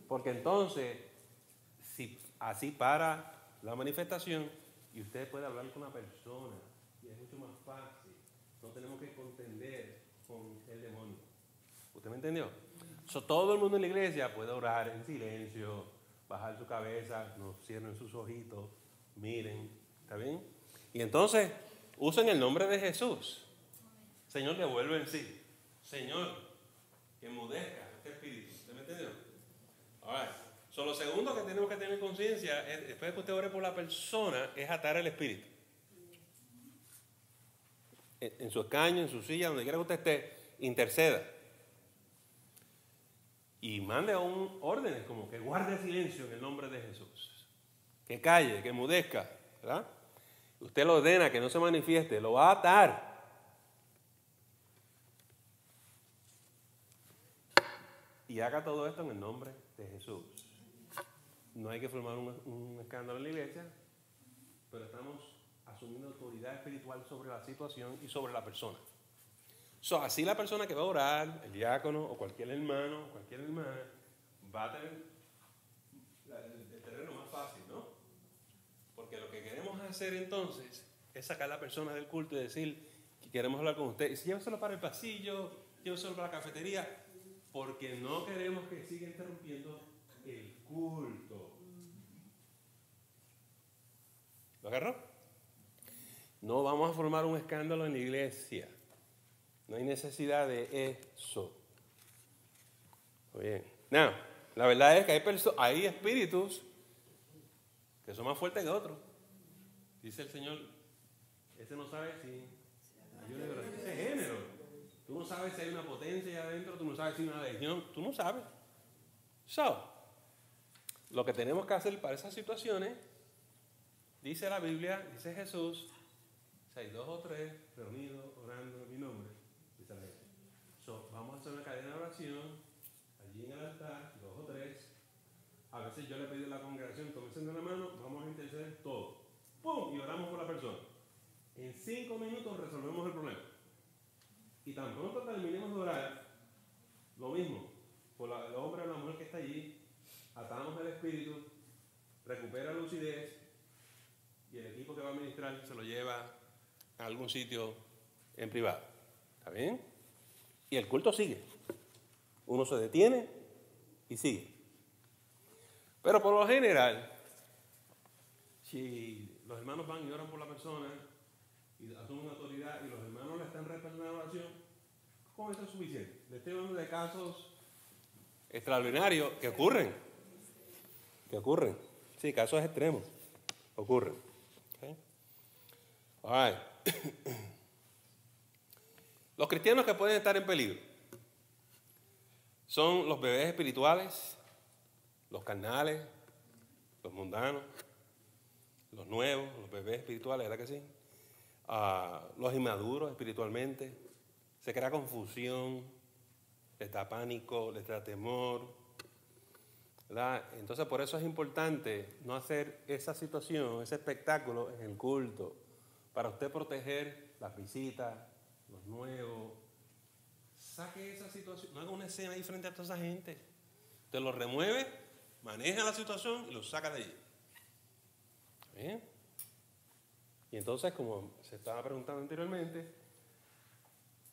Porque entonces, si así para la manifestación y usted puede hablar con la persona, y es mucho más fácil. No tenemos que contender con el demonio. ¿Usted me entendió? Todo el mundo en la iglesia puede orar en silencio, bajar su cabeza, no cierren sus ojitos, miren, ¿está bien? Y entonces, usen el nombre de Jesús. Señor, devuelve en sí. Señor, que enmudezca este espíritu. ¿Usted me entendió? All right. Lo segundo que tenemos que tener conciencia, después de que usted ore por la persona, es atar el espíritu. En su escaño, en su silla, donde quiera que usted esté, interceda. Y mande un orden, como que guarde silencio en el nombre de Jesús. Que calle, que enmudezca, ¿verdad? Usted lo ordena, que no se manifieste, lo va a atar. Y haga todo esto en el nombre de Jesús. No hay que formar un escándalo en la iglesia, pero estamos asumiendo autoridad espiritual sobre la situación y sobre la persona. Así la persona que va a orar, el diácono o cualquier hermano o cualquier hermana, va a tener el terreno más fácil, ¿no? Porque lo que queremos hacer entonces es sacar a la persona del culto y decir, queremos hablar con usted. Y si lléveselo para el pasillo, lléveselo para la cafetería, porque no queremos que siga interrumpiendo el culto. ¿Lo agarró? No vamos a formar un escándalo en la iglesia. No hay necesidad de eso. Muy bien. No, la verdad es que hay espíritus que son más fuertes que otros. Dice el Señor, ese no sabe si hay una liberación de género. Tú no sabes si hay una potencia allá adentro, tú no sabes si hay una legión, tú no sabes. Lo que tenemos que hacer para esas situaciones, dice la Biblia, dice Jesús, si hay 2 o 3 reunidos orando en mi nombre, dice la gente. Vamos a hacer una cadena de oración, allí en el altar, 2 o 3. A veces yo le pedí a la congregación, tómense de la mano, vamos a interceder todo. ¡Pum! Y oramos por la persona. En 5 minutos resolvemos el problema. Y tan pronto terminemos de orar, lo mismo, por el hombre o la mujer que está allí, atamos el espíritu, recupera la lucidez, y el equipo que va a administrar se lo lleva a algún sitio en privado. ¿Está bien? Y el culto sigue. Uno se detiene y sigue. Pero por lo general, si los hermanos van y oran por la persona y asumen autoridad y los hermanos le están respaldando la oración, con eso es suficiente. Le estoy hablando de casos extraordinarios que ocurren. Sí, casos extremos. Ocurren. Okay. All right. Los cristianos que pueden estar en peligro son los bebés espirituales, los carnales, los mundanos, los nuevos, los bebés espirituales, ¿verdad que sí? Los inmaduros espiritualmente. Se crea confusión, les da pánico, les da temor, ¿verdad? Entonces por eso es importante no hacer esa situación, ese espectáculo en el culto, para usted proteger las visitas, los nuevos. Saque esa situación, no haga una escena ahí frente a toda esa gente. Usted lo remueve, maneja la situación y lo saca de allí. ¿Bien? Y entonces, como se estaba preguntando anteriormente,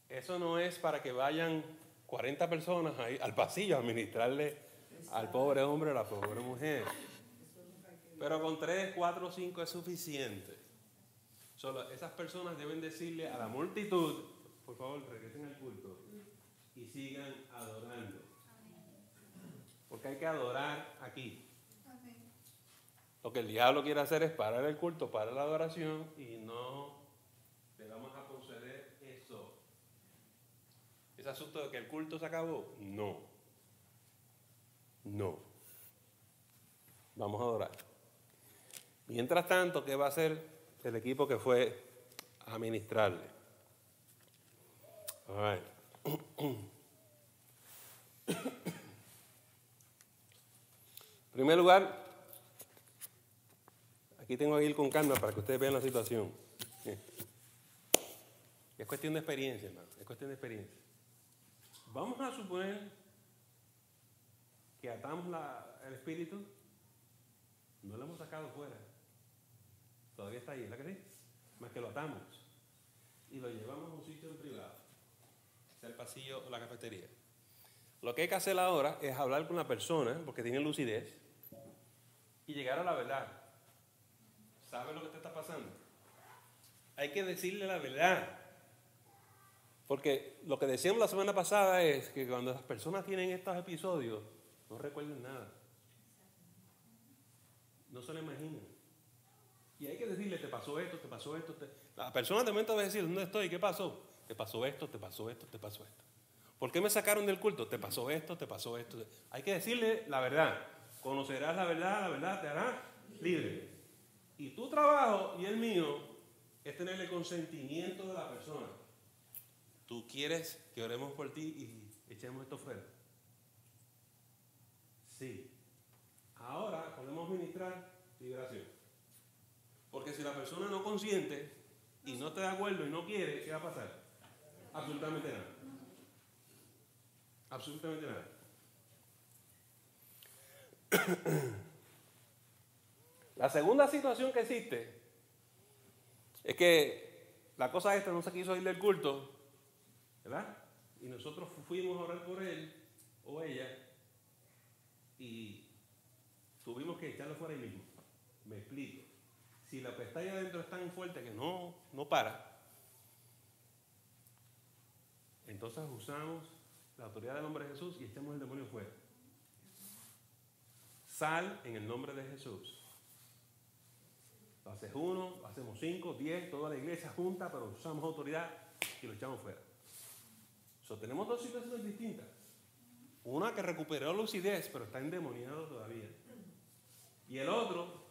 eso no es para que vayan 40 personas ahí al pasillo a administrarle al pobre hombre o a la pobre mujer. Pero con 3, 4, 5 es suficiente. Solo esas personas deben decirle a la multitud, por favor, regresen al culto y sigan adorando. Porque hay que adorar aquí. Lo que el diablo quiere hacer es parar el culto, parar la adoración, y no le vamos a conceder eso. ¿Ese asunto de que el culto se acabó? No. Vamos a adorar. Mientras tanto, ¿qué va a hacer el equipo que fue a ministrarle? All right. En primer lugar, aquí tengo que ir con calma para que ustedes vean la situación. Es cuestión de experiencia, hermano. Es cuestión de experiencia. Vamos a suponer que atamos el espíritu, no lo hemos sacado fuera. Todavía está ahí, ¿verdad que sí? Más que lo atamos y lo llevamos a un sitio en privado, sea el pasillo o la cafetería. Lo que hay que hacer ahora es hablar con la persona, porque tiene lucidez, y llegar a la verdad. ¿Sabe lo que te está pasando? Hay que decirle la verdad. Porque lo que decíamos la semana pasada es que cuando las personas tienen estos episodios, no recuerdan nada. No se lo imaginan. Y hay que decirle, te pasó esto, te pasó esto. La persona de momento va a decir, ¿dónde estoy? ¿Qué pasó? Te pasó esto, te pasó esto, te pasó esto. ¿Por qué me sacaron del culto? Te pasó esto, te pasó esto. Hay que decirle la verdad. Conocerás la verdad te hará libre. Y tu trabajo y el mío es tener el consentimiento de la persona. ¿Tú quieres que oremos por ti y echemos esto fuera? Sí. Ahora podemos ministrar liberación. Porque si la persona no consiente y no está de acuerdo y no quiere, ¿qué va a pasar? Absolutamente nada. Absolutamente nada. La segunda situación que existe es que la cosa esta no se quiso ir del culto, ¿verdad? Y nosotros fuimos a orar por él o ella y tuvimos que echarlo fuera ahí mismo. Me explico. Si la pestaña adentro es tan fuerte que no para, entonces usamos la autoridad del nombre de Jesús y echamos el demonio fuera. Sal en el nombre de Jesús. Lo haces uno, lo hacemos 5, 10, toda la iglesia junta, pero usamos autoridad y lo echamos fuera. Tenemos dos situaciones distintas. Una que recuperó lucidez, pero está endemoniado todavía. Y el otro,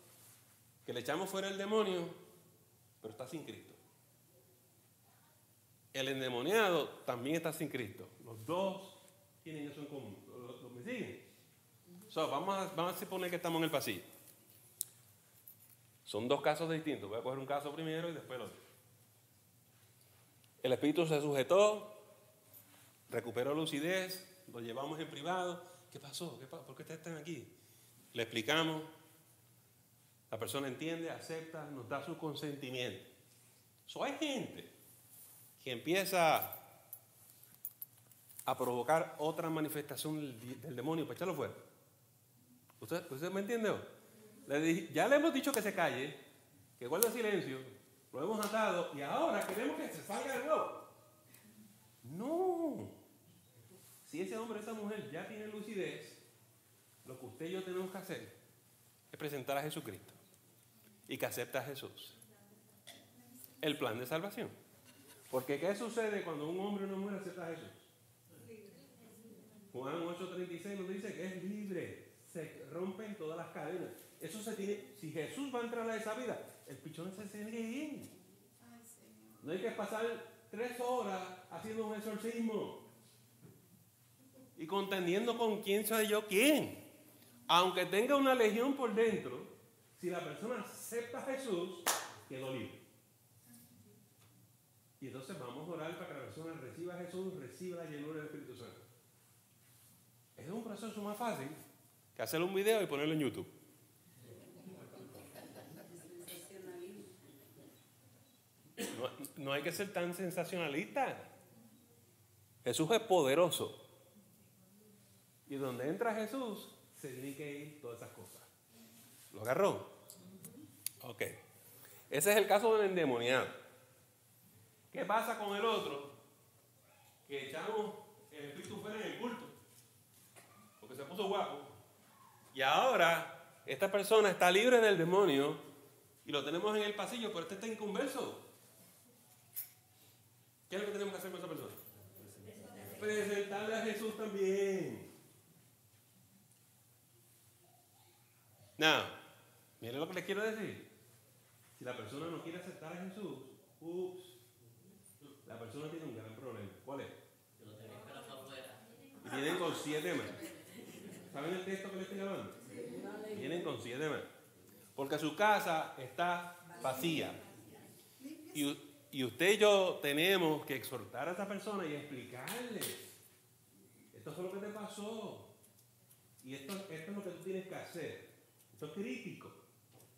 que le echamos fuera el demonio, pero está sin Cristo. El endemoniado también está sin Cristo. Los dos tienen eso en común. ¿Me siguen? Vamos a suponer que estamos en el pasillo. Son dos casos distintos. Voy a coger un caso primero y después el otro. El espíritu se sujetó, recuperó lucidez, lo llevamos en privado. ¿Qué pasó? ¿Por qué ustedes están aquí? Le explicamos. La persona entiende, acepta, nos da su consentimiento. Hay gente que empieza a provocar otra manifestación del demonio para echarlo fuera. ¿Usted me entiende? Ya le hemos dicho que se calle, que guarde silencio, lo hemos atado y ahora queremos que se salga de nuevo. No. Si ese hombre o esa mujer ya tiene lucidez, lo que usted y yo tenemos que hacer es presentar a Jesucristo y que acepte a Jesús. El plan de salvación. Porque ¿qué sucede cuando un hombre o una mujer acepta a Jesús? Juan 8:36 nos dice que es libre. Se rompen todas las cadenas. Eso se tiene. Si Jesús va a entrar a esa vida, el pichón se tiene que ir. No hay que pasar 3 horas haciendo un exorcismo y contendiendo con quién soy yo quién. Aunque tenga una legión por dentro, si la persona acepta a Jesús, quedó libre. Y entonces vamos a orar para que la persona reciba a Jesús, reciba la llenura del Espíritu Santo. Es un proceso más fácil que hacer un video y ponerlo en YouTube. No hay que ser tan sensacionalista. Jesús es poderoso. Y donde entra Jesús, se tiene que ir todas esas cosas. ¿Lo agarró? Ok. Ese es el caso del endemoniado. ¿Qué pasa con el otro? Que echamos el espíritu fuera en el culto, porque se puso guapo. Y ahora, esta persona está libre del demonio y lo tenemos en el pasillo, pero este está inconverso. ¿Qué es lo que tenemos que hacer con esa persona? Presentarle a Jesús también. Miren lo que les quiero decir. Si la persona no quiere aceptar a Jesús, la persona tiene un gran problema. ¿Cuál es? Que lo tenéis para afuera. Y vienen con 7 más. ¿Saben el texto que les estoy hablando? Vienen con 7 más. Porque su casa está vacía. Y usted y yo tenemos que exhortar a esa persona y explicarle: esto fue lo que te pasó. Y esto es lo que tú tienes que hacer. Esto es crítico.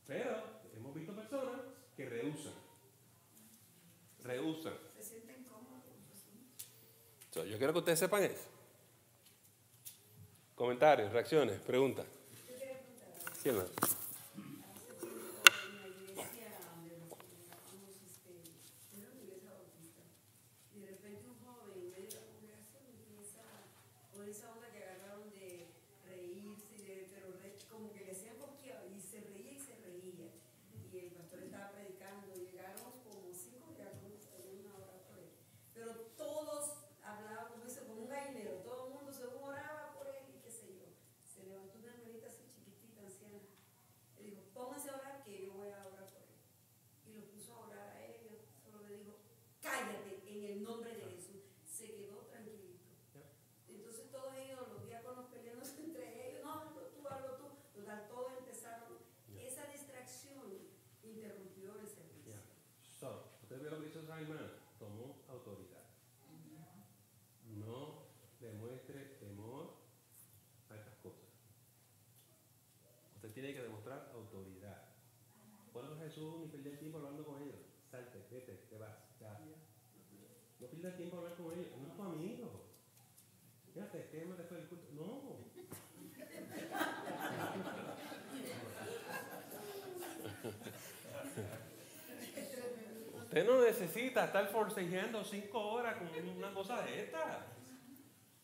Pero hemos visto personas que rehusan. Se sienten cómodos. Yo quiero que ustedes sepan eso. Comentarios, reacciones, preguntas. Yo quería preguntar. ¿Quién más? Usted vio lo que hizo esa hermana, tomó autoridad. No demuestre temor a estas cosas. Usted tiene que demostrar autoridad. Por eso Jesús ni perdió el tiempo hablando con ellos. salte, vete, te vas, ya. No pierdas tiempo a hablar con ellos, no es tu amigo. Fíjate, quémate después del culto. No. Usted no necesita estar forcejeando 5 horas con una cosa de esta.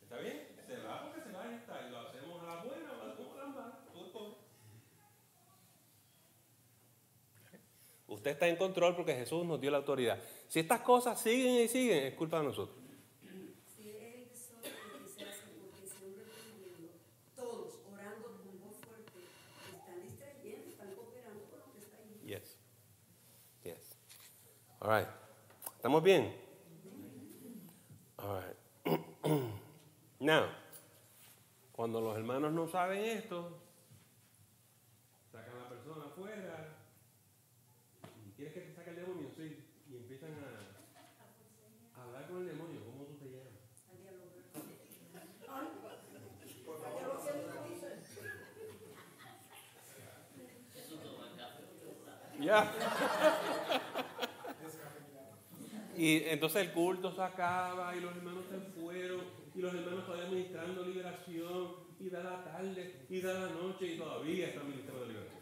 ¿Está bien? Se va porque se va y está. Y lo hacemos a la buena o lo hacemos a la mala. Usted está en control porque Jesús nos dio la autoridad. Si estas cosas siguen y siguen, es culpa de nosotros. Si es el desorden que se hace porque se han reprendido, todos orando con voz fuerte, están distrayendo, están cooperando con lo que está ahí. Yes. Yes. All right. ¿Estamos bien? All right. Now, cuando los hermanos no saben esto, sacan a la persona afuera. ¿Quieres que te saque el demonio? Sí. Y empiezan a hablar con el demonio. ¿Cómo tú te llamas? Ya. Y entonces el culto se acaba y los hermanos se fueron y los hermanos todavía administrando liberación y da la tarde y da la noche y todavía están ministrando liberación.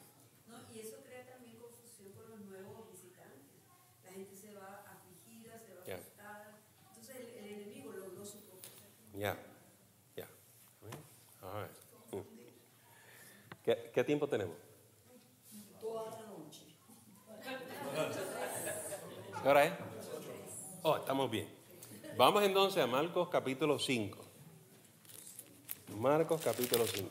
No, y eso crea también confusión con los nuevos visitantes. La gente se va afligida, se va asustada. Entonces el enemigo logró su propósito. Ya. ¿Qué tiempo tenemos? Toda la noche. ¿Qué hora es? Oh, estamos bien. Vamos entonces a Marcos capítulo 5. Marcos capítulo 5.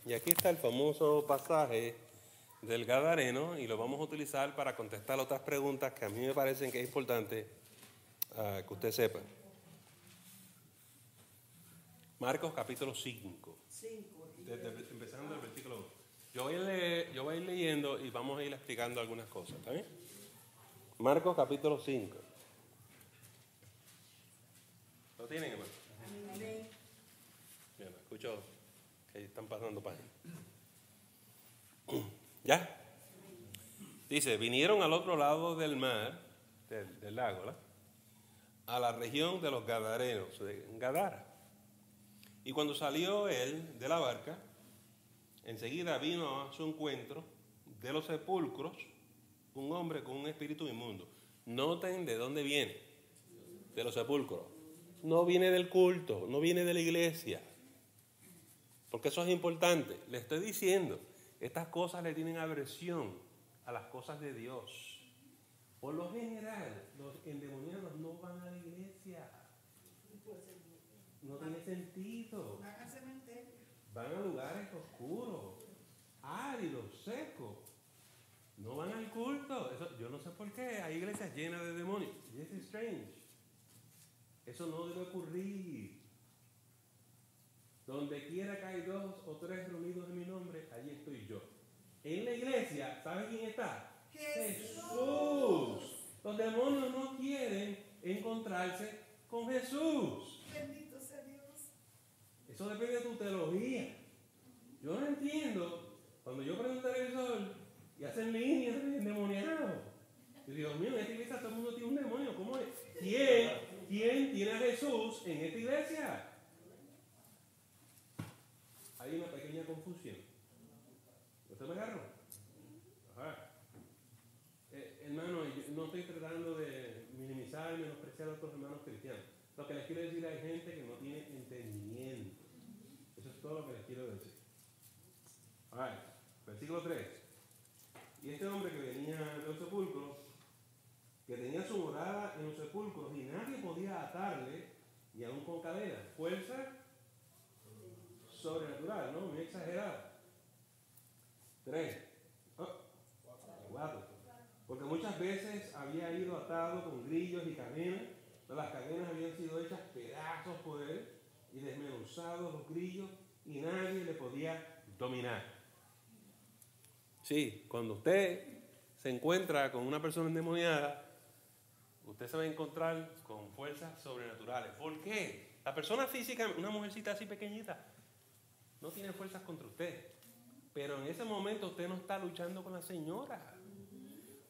Y aquí está el famoso pasaje del Gadareno y lo vamos a utilizar para contestar otras preguntas que a mí me parecen que es importante que usted sepa. Marcos capítulo 5. Empezando el versículo 1. Yo voy a ir leyendo y vamos a ir explicando algunas cosas, ¿está bien? Marcos capítulo 5. ¿Lo tienen, hermano? Bien, escucho que están pasando páginas. ¿Ya? Dice, vinieron al otro lado del mar, del lago, ¿verdad? A la región de los Gadarenos, de Gadara. Y cuando salió él de la barca, enseguida vino a su encuentro de los sepulcros un hombre con un espíritu inmundo. Noten de dónde viene, de los sepulcros. No viene del culto, no viene de la iglesia. Porque eso es importante. Le estoy diciendo, estas cosas le tienen aversión a las cosas de Dios. Por lo general, los endemoniados no van a la iglesia. No tiene sentido. Van a lugares oscuros, áridos, secos. No van al culto. Eso, yo no sé por qué. Hay iglesias llenas de demonios. This is strange. Eso no debe ocurrir. Donde quiera que hay 2 o 3 reunidos en mi nombre, allí estoy yo. En la iglesia, ¿sabe quién está? Jesús. Los demonios no quieren encontrarse con Jesús. Bendito sea Dios. Eso depende de tu teología. Yo no entiendo cuando yo prendo el televisor y hacen líneas de endemoniados. Y digo, mío, en esta iglesia todo el mundo tiene un demonio. ¿Cómo es? ¿Quién tiene a Jesús en esta iglesia? Hay una pequeña confusión. ¿Usted me agarró? Ajá. Hermano, yo no estoy tratando de minimizar y menospreciar a otros hermanos cristianos. Lo que les quiero decir, hay gente que no tiene entendimiento. Eso es todo lo que les quiero decir. Alright, versículo 3. Y este hombre que venía de los sepulcros, que tenía su morada en los sepulcros y nadie podía atarle, ni aún con cadenas. Fuerza sobrenatural, ¿no? Muy exagerada. 3. 4. Porque muchas veces había ido atado con grillos y cadenas. Las cadenas habían sido hechas pedazos por él y desmenuzados los grillos y nadie le podía dominar. Sí, cuando usted se encuentra con una persona endemoniada, usted se va a encontrar con fuerzas sobrenaturales. ¿Por qué? La persona física, una mujercita así pequeñita, no tiene fuerzas contra usted. Pero en ese momento usted no está luchando con la señora.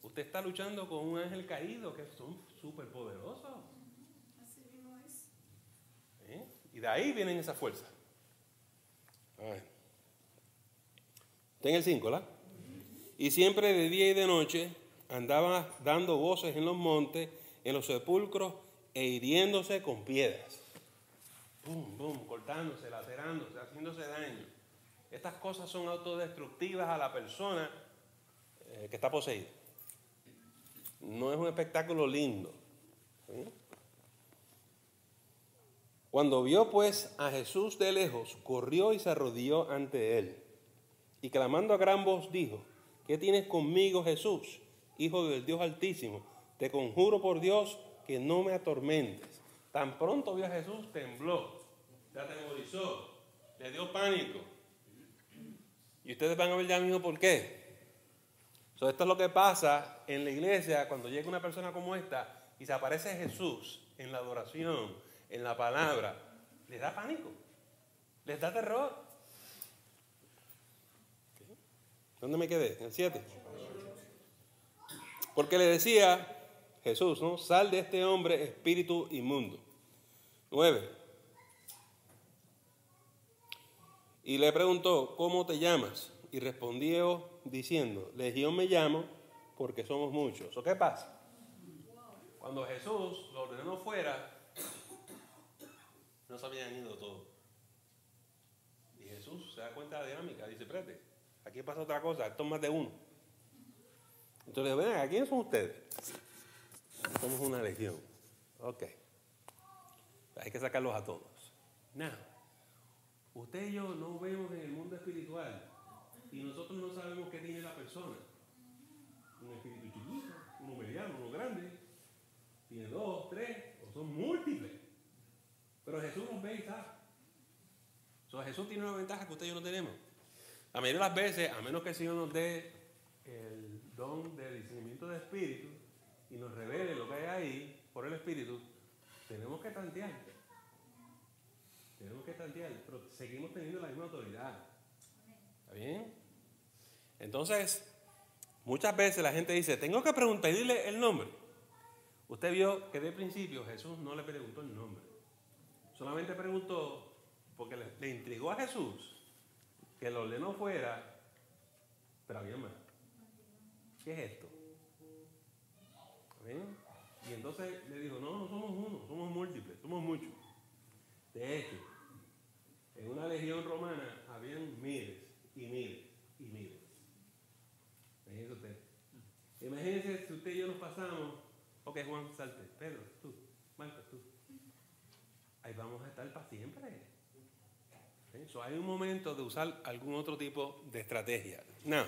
Usted está luchando con un ángel caído, que son súper poderosos. Así mismo es. Y de ahí vienen esas fuerzas. Está en el 5, ¿verdad? Y siempre de día y de noche andaban dando voces en los montes, en los sepulcros, e hiriéndose con piedras. Bum, bum, cortándose, lacerándose, haciéndose daño. Estas cosas son autodestructivas a la persona que está poseída. No es un espectáculo lindo. ¿Sí? Cuando vio pues a Jesús de lejos, corrió y se arrodilló ante él. Y clamando a gran voz dijo: ¿qué tienes conmigo, Jesús, Hijo del Dios Altísimo? Te conjuro por Dios que no me atormentes. Tan pronto vio a Jesús, tembló, se atemorizó, le dio pánico. Y ustedes van a ver ya mismo por qué. Esto es lo que pasa en la iglesia cuando llega una persona como esta y se aparece Jesús en la adoración, en la palabra. Les da pánico, les da terror. ¿Dónde me quedé? En el 7. Porque le decía Jesús, ¿no? Sal de este hombre, espíritu inmundo. 9. Y le preguntó: ¿cómo te llamas? Y respondió diciendo: Legión me llamo, porque somos muchos. ¿O qué pasa? Cuando Jesús lo ordenó fuera, no se habían ido todos. Y Jesús se da cuenta de la dinámica. Dice: espérate, aquí pasa otra cosa, esto es más de uno. Entonces le digo: ven, ¿quiénes son ustedes? Somos una legión. Ok. Hay que sacarlos a todos. Now, usted y yo no vemos en el mundo espiritual y nosotros no sabemos qué tiene la persona. Un espíritu chiquito, uno mediano, uno grande, tiene 2, 3, o son múltiples. Pero Jesús nos ve y sabe. Jesús tiene una ventaja que usted y yo no tenemos. La mayoría de las veces, a menos que el Señor nos dé el don de discernimiento de espíritu y nos revele lo que hay ahí por el espíritu, tenemos que tantear. Tenemos que tantear, pero seguimos teniendo la misma autoridad. ¿Está bien? Entonces, muchas veces la gente dice: tengo que pedirle el nombre. Usted vio que de principio Jesús no le preguntó el nombre. Solamente preguntó porque le intrigó a Jesús que lo ordenó fuera, pero había más. ¿Qué es esto? ¿Ven? Y entonces le dijo: no somos uno, somos múltiples, somos muchos. De hecho, en una legión romana habían miles y miles y miles. Imagínense usted. Imagínense si usted y yo nos pasamos. Ok, Juan, salte. Pedro, tú. Marcos, tú. Ahí vamos a estar para siempre. Hay un momento de usar algún otro tipo de estrategia. No.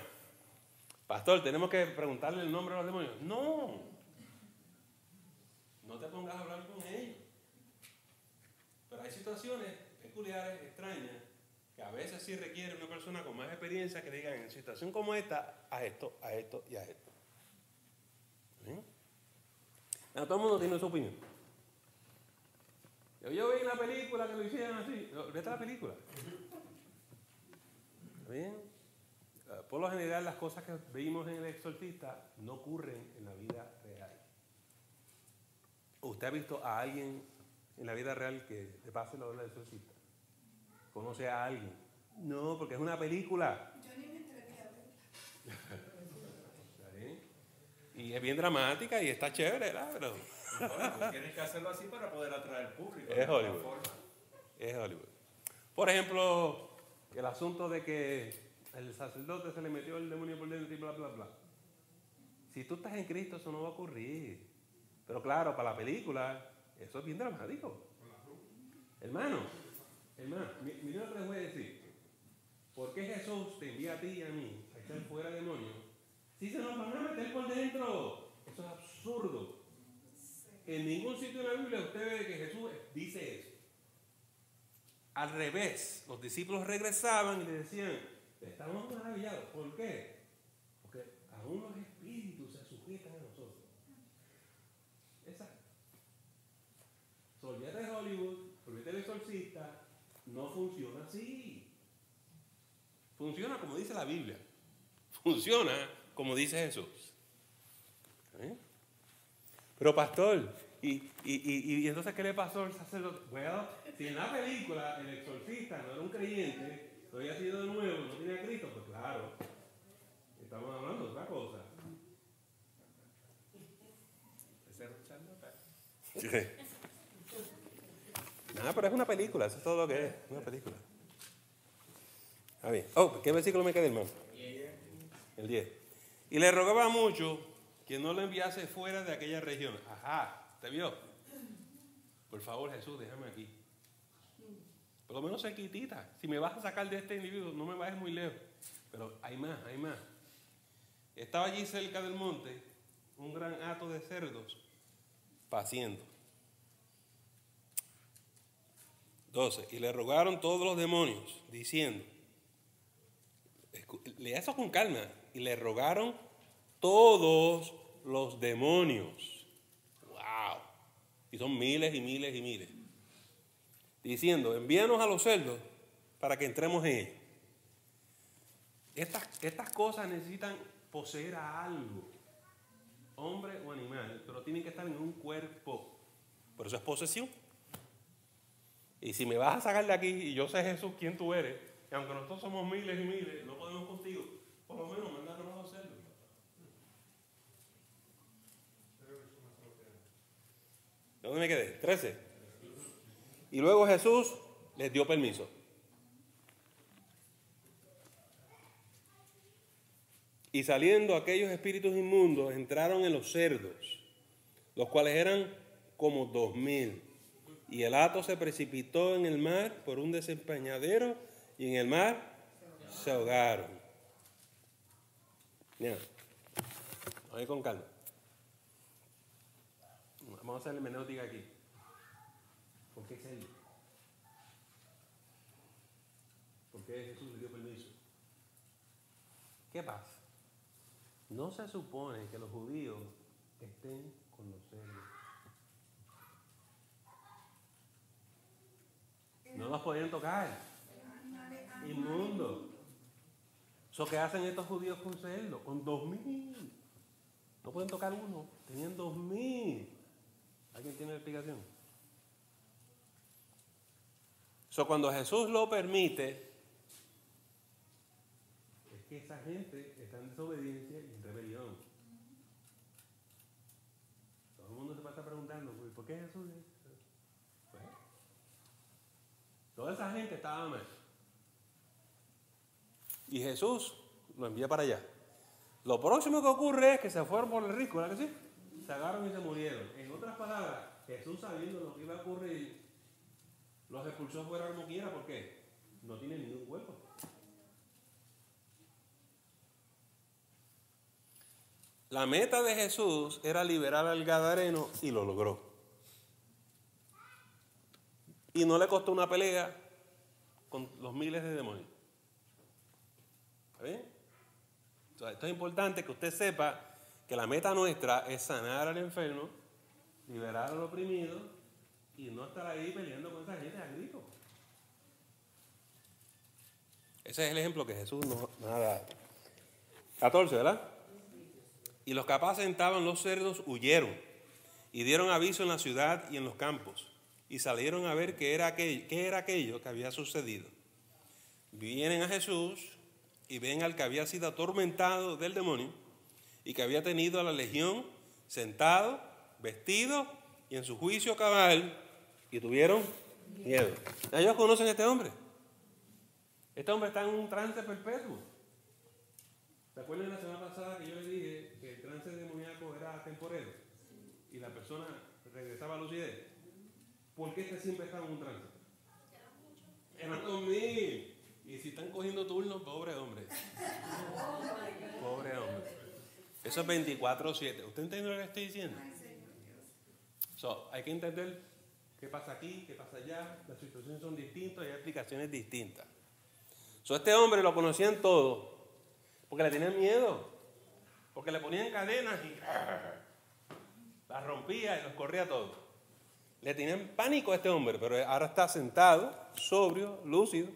Pastor, tenemos que preguntarle el nombre a los demonios. No. No te pongas a hablar con ellos. Pero hay situaciones peculiares, extrañas, que a veces sí requiere una persona con más experiencia que diga: en situación como esta, a esto, a esto y a esto. ¿Sí? No, todo el mundo tiene su opinión. Yo vi una película que lo hicieron así. Vete a la película. ¿Está bien? Por lo general, las cosas que vimos en El Exorcista no ocurren en la vida real. ¿Usted ha visto a alguien en la vida real que le pase lo del exorcista? ¿Conoce a alguien? No, porque es una película. Yo ni me atreví a verla. ¿Está bien? Y es bien dramática y está chévere, ¿verdad? Pero pues tienes que hacerlo así para poder atraer al público. Es Hollywood. Es Hollywood. Por ejemplo, el asunto de que el sacerdote se le metió el demonio por dentro y bla, bla, bla. Si tú estás en Cristo, eso no va a ocurrir. Pero claro, para la película, eso es bien dramático. Hermano, mira lo que les voy a decir. ¿Por qué Jesús te envía a ti y a mí a echar fuera demonios si se nos van a meter por dentro? Eso es absurdo. En ningún sitio de la Biblia usted ve que Jesús dice eso. Al revés, los discípulos regresaban y le decían: estamos maravillados. ¿Por qué? Porque aún los espíritus se sujetan a nosotros. Exacto. Olvídate de Hollywood, olvídate del exorcista no funciona así. Funciona como dice la Biblia. Funciona como dice Jesús. ¿Eh? Pero pastor, y entonces ¿qué le pasó al sacerdote? Bueno, si en la película el exorcista no era un creyente, no había sido de nuevo, no tenía a Cristo, pues claro, estamos hablando de otra cosa. Nada, pero es una película, eso es todo lo que es, una película. A ver, ¿qué versículo me queda, hermano? El 10. Y le rogaba mucho que no lo enviase fuera de aquella región. Ajá, ¿te vio? Por favor, Jesús, déjame aquí. Por lo menos cerquitita. Si me vas a sacar de este individuo, no me vayas muy lejos. Pero hay más, hay más. Estaba allí cerca del monte un gran hato de cerdos paciendo. 12. Y le rogaron todos los demonios, diciendo, lea eso con calma, y le rogaron todos los demonios. ¡Wow! Y son miles y miles y miles. Diciendo, envíanos a los cerdos para que entremos en ellos. Estas cosas necesitan poseer a algo, hombre o animal, pero tienen que estar en un cuerpo. Por eso es posesión. Y si me vas a sacar de aquí, y yo sé, Jesús, quién tú eres, y aunque nosotros somos miles y miles, no podemos contigo, por lo menos mandarnos a los cerdos. ¿Dónde me quedé? 13. Y luego Jesús les dio permiso. Y saliendo aquellos espíritus inmundos, entraron en los cerdos, los cuales eran como 2000. Y el hato se precipitó en el mar por un desempeñadero, y en el mar se ahogaron. Mira, vamos a ir con calma. Vamos a hacer hermenéutica aquí. ¿Por qué es él? ¿Por qué Jesús le dio permiso? ¿Qué pasa? No se supone que los judíos estén con los cerdos. No los podían tocar. Inmundo. ¿So qué hacen estos judíos con cerdos? Con 2000. No pueden tocar uno. Tenían 2000. ¿Alguien tiene la explicación? So cuando Jesús lo permite, es que esa gente está en desobediencia y en rebelión. Todo el mundo se va a estar preguntando, ¿por qué Jesús? Pues, toda esa gente estaba mal. Y Jesús lo envía para allá. Lo próximo que ocurre es que se fueron por el risco, ¿verdad que sí? Se agarraron y se murieron. En otras palabras, Jesús, sabiendo lo que iba a ocurrir, los expulsó fuera como quiera. ¿Por qué? No tienen ningún cuerpo. La meta de Jesús era liberar al gadareno y lo logró. Y no le costó una pelea con los miles de demonios. ¿Está bien? Entonces, esto es importante que usted sepa que la meta nuestra es sanar al enfermo, liberar al oprimido y no estar ahí peleando con esa gente a gritos. Ese es el ejemplo que Jesús nos ha dado. 14, ¿verdad? Y los que apacentaban los cerdos huyeron y dieron aviso en la ciudad y en los campos y salieron a ver qué era aquello que había sucedido. Vienen a Jesús y ven al que había sido atormentado del demonio y que había tenido a la legión sentado, vestido y en su juicio cabal, y tuvieron miedo. Ellos conocen a este hombre. Este hombre está en un trance perpetuo. ¿Se acuerdan la semana pasada que yo les dije que el trance demoníaco era temporero y la persona regresaba a lucidez? ¿Por qué este siempre está en un trance? Eran 2000. Y si están cogiendo turnos, pobre hombre. Pobre hombre. Eso es 24/7. ¿Usted entiende lo que estoy diciendo? Hay que entender qué pasa aquí, qué pasa allá. Las situaciones son distintas y hay aplicaciones distintas. Este hombre lo conocían todos porque le tenían miedo. Porque le ponían cadenas y las rompía y los corría todos. Le tenían pánico a este hombre, pero ahora está sentado, sobrio, lúcido,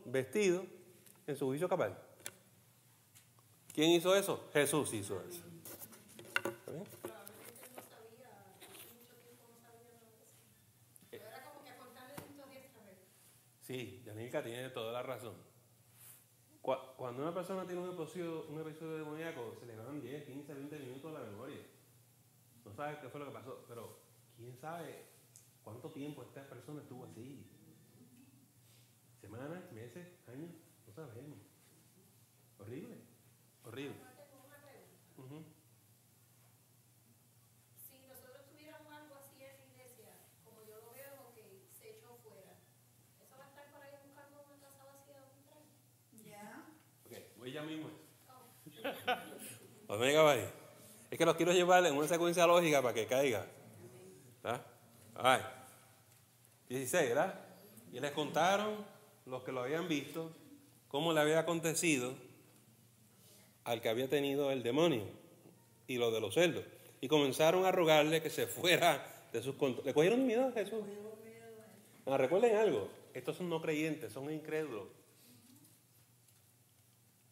vestido, en su juicio cabal. ¿Quién hizo eso? Jesús hizo eso. Sí, Yanika tiene toda la razón. Cuando una persona tiene un episodio demoníaco, se le van 10, 15, 20 minutos a la memoria. No sabes qué fue lo que pasó, pero quién sabe cuánto tiempo esta persona estuvo así. Semanas, meses, años, no sabemos. Horrible, horrible. Uh-huh. Si nosotros tuviéramos algo así en la iglesia, como yo lo veo, que se echó fuera, ¿eso va a estar por ahí buscando una casa vacía o un tren? Ya. Ok, voy ya mismo. Pues venga, vaya. Es que los quiero llevar en una secuencia lógica para que caiga. ¿Ah? Ay. 16, ¿verdad? Y les contaron los que lo habían visto cómo le había acontecido al que había tenido el demonio y lo de los cerdos. Y comenzaron a rogarle que se fuera de sus controles. ¿Le cogieron miedo a Jesús? Recuerden algo. Estos son no creyentes, son incrédulos.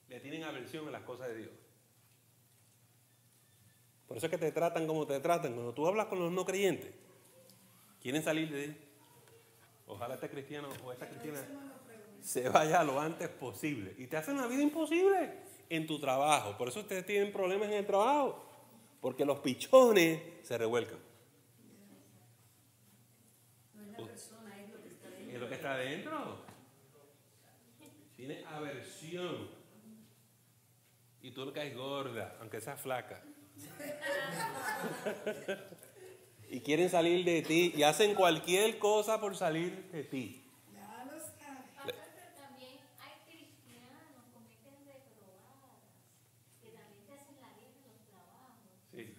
Le tienen aversión a las cosas de Dios. Por eso es que te tratan como te tratan. Cuando tú hablas con los no creyentes, quieren salir de ahí. Ojalá este cristiano o esta cristiana se vaya lo antes posible. Y te hacen la vida imposible en tu trabajo. Por eso ustedes tienen problemas en el trabajo. Porque los pichones se revuelcan. No es la persona, es lo que está dentro. Es lo que está adentro. Tiene aversión. Y tú le caes gorda, aunque seas flaca. Y quieren salir de ti y hacen cualquier cosa por salir de ti. Ya lo sabes. Pero también hay cristianos que cometen reprobadas, que también te hacen la vida en los trabajos. Sí.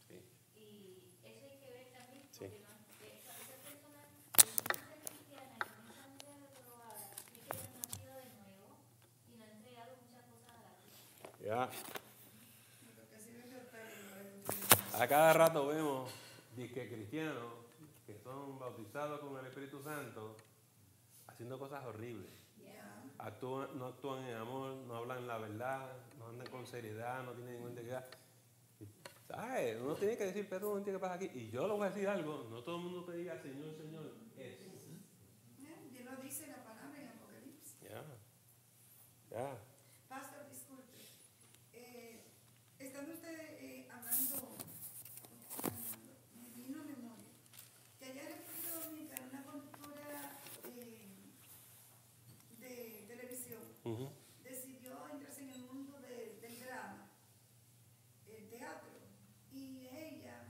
Sí. Y eso hay que ver también, Sí. porque esas personas que no son cristianas y comienzan a ser reprobadas, es que han nacido de nuevo y no han entregado muchas cosas a la vida. Ya. Lo que sí me sorprende. A cada rato vemos disque cristianos que son bautizados con el Espíritu Santo haciendo cosas horribles. No actúan en amor, no hablan la verdad, no andan con seriedad, no tienen ninguna integridad. ¿Sabes? Uno tiene que decir, pero no entiende qué pasa aquí. Y yo le voy a decir algo, no todo el mundo te diga Señor, Señor, es. Dios lo dice la palabra en Apocalipsis. Ya. Pastor, disculpe. Estando usted hablando, me vino a memoria que allá en República Dominicana una conductora de televisión Uh-huh. decidió entrarse en el mundo del drama, el teatro, y ella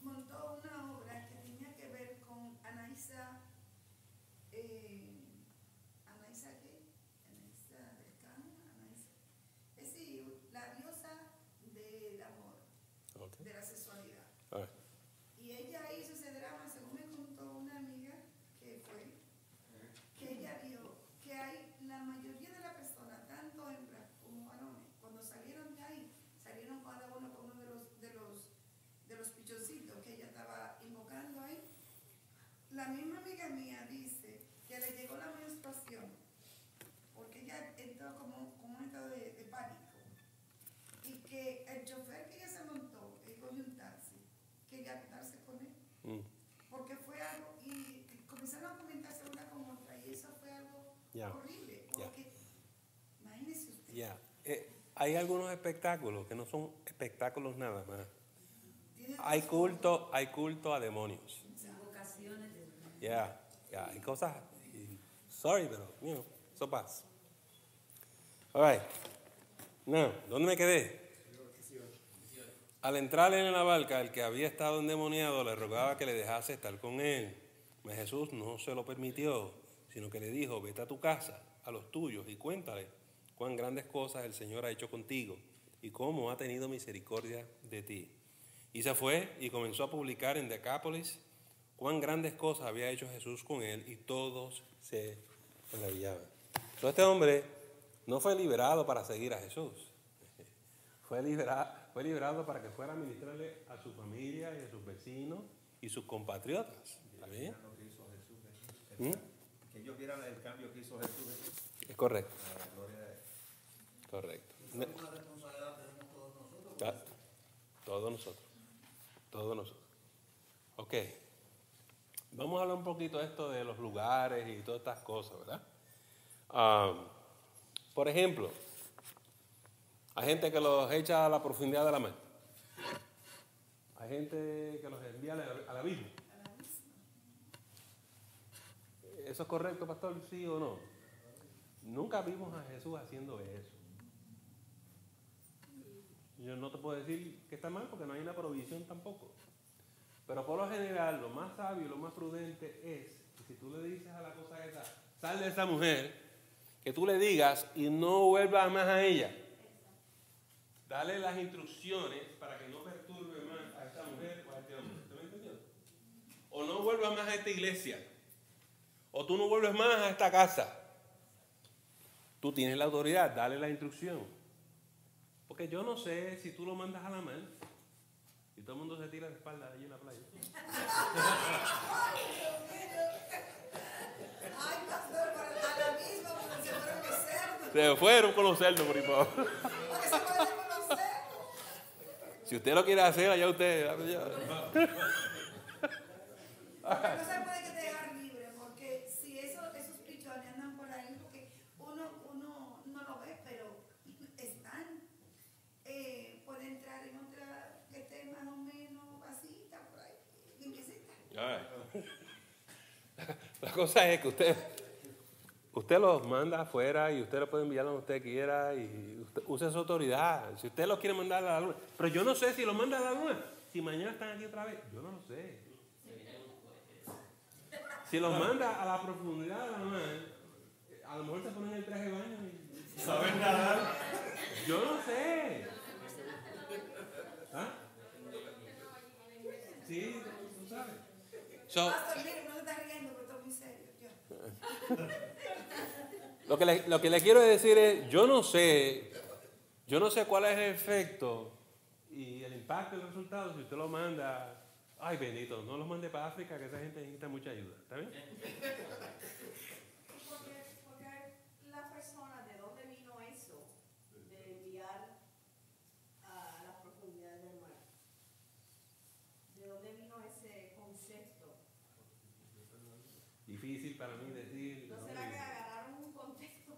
montó una obra que tenía que ver con Anaísa, ¿Anaísa qué? Anaísa del Can, Anaísa. Es decir, la diosa del amor, Okay. de la sexualidad. A ver. Y ella hizo ese drama, según me contó una amiga que fue, que ella vio que hay la mayoría de las personas, tanto hembras como varones, cuando salieron de ahí, salieron cada uno con uno de los pichoncitos que ella estaba invocando ahí. La misma amiga mía dice que le llegó la menstruación, porque ella entró como un estado de pánico. Y que el chofer que ella se montó, él cogió un taxi, quería acostarse con él. Porque fue algo, y comenzaron a comentarse una con otra, y eso fue algo horrible. Porque, imagínese usted. Ya. Hay algunos espectáculos que no son espectáculos nada más. Hay culto a demonios. Vocaciones de Ya, hay cosas. Sorry, pero, eso pasa. All right. No, ¿dónde me quedé? Al entrar en la barca, el que había estado endemoniado le rogaba que le dejase estar con él. Mas Jesús no se lo permitió, sino que le dijo, vete a tu casa, a los tuyos, y cuéntale cuán grandes cosas el Señor ha hecho contigo y cómo ha tenido misericordia de ti. Y se fue y comenzó a publicar en Decápolis cuán grandes cosas había hecho Jesús con él, y todos se maravillaban. Entonces este hombre no fue liberado para seguir a Jesús. Fue fue liberado para que fuera a ministrarle a su familia y a sus vecinos y sus compatriotas. ¿Está bien? Que ellos vieran el cambio que hizo Jesús. Es correcto. Gloria a Él. Correcto. Una responsabilidad tenemos todos nosotros. Todos nosotros. Todos nosotros. Ok. Vamos a hablar un poquito de esto de los lugares y todas estas cosas, ¿verdad? Por ejemplo, hay gente que los echa a la profundidad de la mar. Hay gente que los envía al abismo. ¿Eso es correcto, pastor? ¿Sí o no? Nunca vimos a Jesús haciendo eso. Yo no te puedo decir que está mal porque no hay una provisión tampoco. Pero por lo general, lo más sabio y lo más prudente es que si tú le dices a la cosa esa, sal de esa mujer, que tú le digas y no vuelvas más a ella. Dale las instrucciones para que no perturbe más a esta mujer o a este hombre. ¿Te me entendiendo? O no vuelvas más a esta iglesia. O tú no vuelves más a esta casa. Tú tienes la autoridad, dale la instrucción. Porque yo no sé si tú lo mandas a la mar y todo el mundo se tira de espalda allí en la playa. Ay, pastor, a la misma, porque se fueron los cerdos. Se fueron con los cerdos por ahí para abajo. Porque se fueron con los cerdos. Si usted lo quiere hacer, allá usted. Porque no se puede que dejar libre, porque si esos pichones andan por ahí, porque uno no lo ve, pero están, puede entrar en otra que esté más o menos vacita por ahí, limpiecita. La cosa es que usted los manda afuera y usted lo puede enviar donde usted quiera y usted use su autoridad. Si usted los quiere mandar a la luna. Pero yo no sé si los manda a la luna. Si mañana están aquí otra vez, yo no lo sé. Si los manda a la profundidad de la mar, a lo mejor se ponen el traje de baño y ¿Saben nadar? yo no sé. ¿Ah? Sí, tú sabes. Pastor, mire, no se está riendo, pero estoy muy serio. Lo que le quiero decir es, yo no sé cuál es el efecto y el impacto y el resultado si usted lo manda. Ay, bendito, no los mande para África, que esa gente necesita mucha ayuda. ¿Está bien? Porque la persona, ¿de dónde vino eso? De enviar a las profundidades del mar. ¿De dónde vino ese concepto? Difícil para mí decir. ¿No será que agarraron un contexto?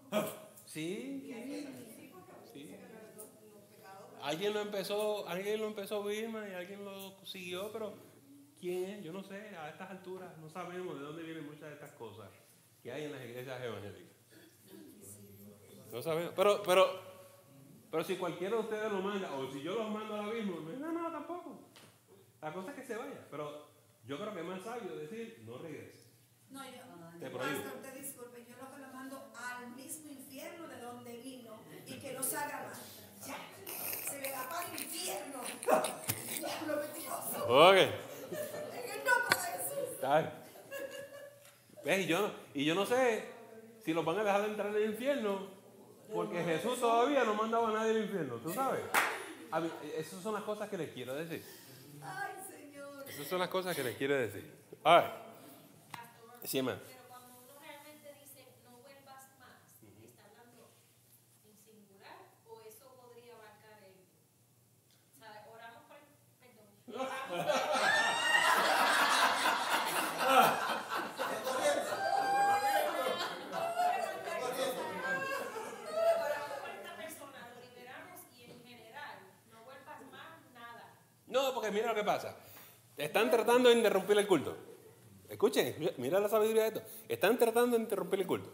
Sí. Sí, porque dice que los pecados. Alguien lo empezó Vilma y alguien lo siguió, pero ¿quién es? Yo no sé, a estas alturas no sabemos de dónde vienen muchas de estas cosas que hay en las iglesias evangélicas. No sabemos, pero si cualquiera de ustedes lo manda, o si yo los mando al abismo, no, tampoco. La cosa es que se vaya, pero yo creo que es más sabio decir, no regrese. No, Te prohíbo. pastor, te disculpe, yo lo que lo mando al mismo infierno de donde vino y que no se haga más. Ya, se le va para el infierno. Diablo mentiroso. Ok. En el nombre de Jesús. Está bien. ¿Ves? Y yo no sé si los van a dejar de entrar en el infierno, porque Jesús todavía no mandaba a nadie al infierno, ¿tú sabes? Esas son las cosas que les quiero decir. Ay, Señor. Esas son las cosas que les quiero decir. A ver. Sí, hermano. Pero cuando uno realmente dice no vuelvas más, ¿está hablando en singular o eso podría abarcar el? O sea, oramos por el. Perdón. Oramos por esta persona, lo liberamos y en general no vuelvas más nada. No, porque mira lo que pasa. Están tratando de interrumpir el culto. Escuchen, mira la sabiduría de esto. Están tratando de interrumpir el culto.